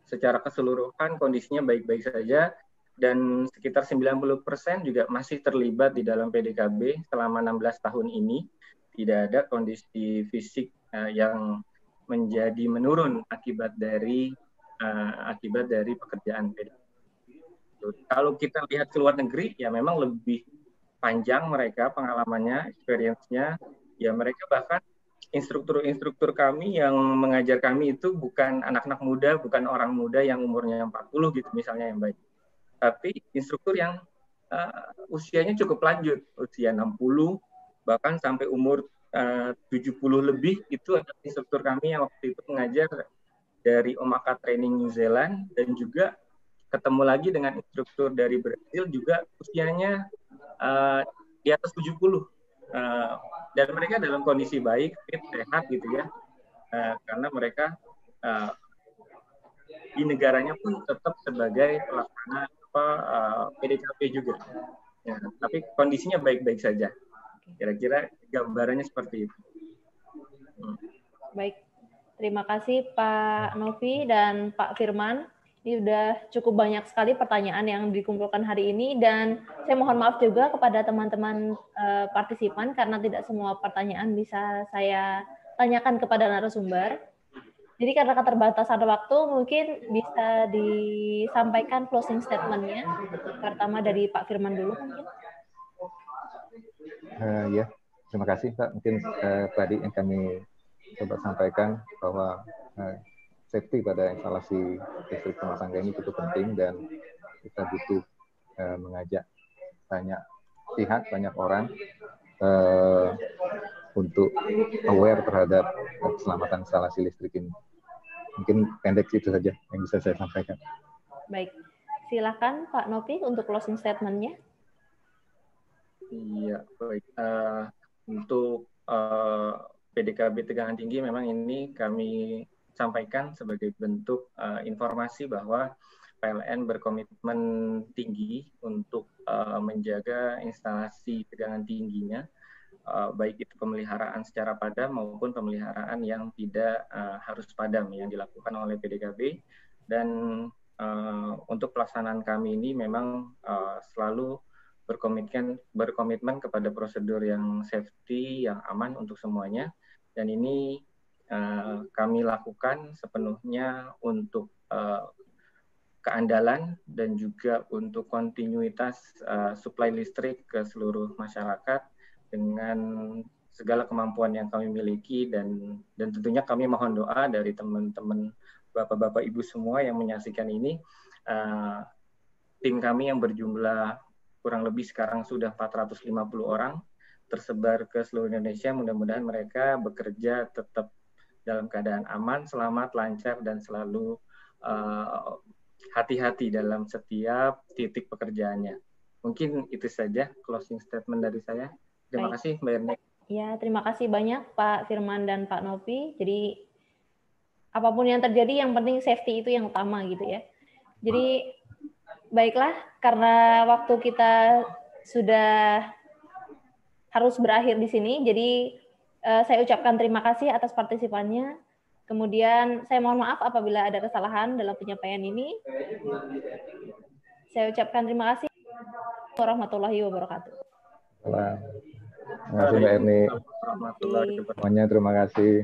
secara keseluruhan kondisinya baik-baik saja, dan sekitar 90% juga masih terlibat di dalam PDKB selama 16 tahun ini. Tidak ada kondisi fisik yang menjadi menurun akibat dari pekerjaan PDKB. Kalau kita lihat ke luar negeri, ya memang lebih panjang mereka pengalamannya, experience-nya. Ya mereka bahkan instruktur-instruktur kami yang mengajar kami itu bukan anak-anak muda, bukan orang muda yang umurnya 40 gitu misalnya yang baik. Tapi instruktur yang usianya cukup lanjut, usia 60, bahkan sampai umur 70 lebih, itu ada instruktur kami yang waktu itu mengajar dari Omaka Training New Zealand, dan juga ketemu lagi dengan instruktur dari Brazil juga usianya di atas 70. Dan mereka dalam kondisi baik, fit, sehat gitu ya. Karena mereka di negaranya pun tetap sebagai pelaksana PDKB juga. Ya, tapi kondisinya baik-baik saja. Kira-kira gambarannya seperti itu. Baik, terima kasih Pak Novi dan Pak Firman. Ini udah cukup banyak sekali pertanyaan yang dikumpulkan hari ini, dan saya mohon maaf juga kepada teman-teman partisipan karena tidak semua pertanyaan bisa saya tanyakan kepada narasumber. Jadi karena keterbatasan waktu, mungkin bisa disampaikan closing statement-nya. Pertama dari Pak Firman dulu mungkin. Ya, terima kasih Pak. Mungkin tadi yang kami coba sampaikan bahwa safety pada instalasi listrik rumah tangga ini cukup penting, dan kita butuh mengajak banyak pihak, banyak orang untuk aware terhadap keselamatan instalasi listrik ini. Mungkin pendek itu saja yang bisa saya sampaikan. Baik, silakan Pak Novi untuk closing statement-nya. Iya, baik. Untuk PDKB tegangan tinggi memang ini kami sampaikan sebagai bentuk informasi bahwa PLN berkomitmen tinggi untuk menjaga instalasi tegangan tingginya, baik itu pemeliharaan secara padam maupun pemeliharaan yang tidak harus padam yang dilakukan oleh PDKB. Dan untuk pelaksanaan kami ini memang selalu berkomitmen kepada prosedur yang safety, yang aman untuk semuanya, dan ini kami lakukan sepenuhnya untuk keandalan dan juga untuk kontinuitas suplai listrik ke seluruh masyarakat dengan segala kemampuan yang kami miliki, dan tentunya kami mohon doa dari teman-teman bapak-bapak ibu semua yang menyaksikan ini. Tim kami yang berjumlah kurang lebih sekarang sudah 450 orang tersebar ke seluruh Indonesia, mudah-mudahan mereka bekerja tetap dalam keadaan aman, selamat, lancar, dan selalu hati-hati dalam setiap titik pekerjaannya. Mungkin itu saja closing statement dari saya. Terima Baik. kasih Mbak Erni. Ya, terima kasih banyak Pak Firman dan Pak Novi. Jadi apapun yang terjadi, yang penting safety itu yang utama gitu ya. Jadi baiklah, karena waktu kita sudah harus berakhir di sini, jadi saya ucapkan terima kasih atas partisipannya. Kemudian saya mohon maaf apabila ada kesalahan dalam penyampaian ini. Saya ucapkan terima kasih warahmatullahi wabarakatuh. Terima kasih Mbak Erni. Warahmatullahi wabarakatuh. Semuanya terima kasih.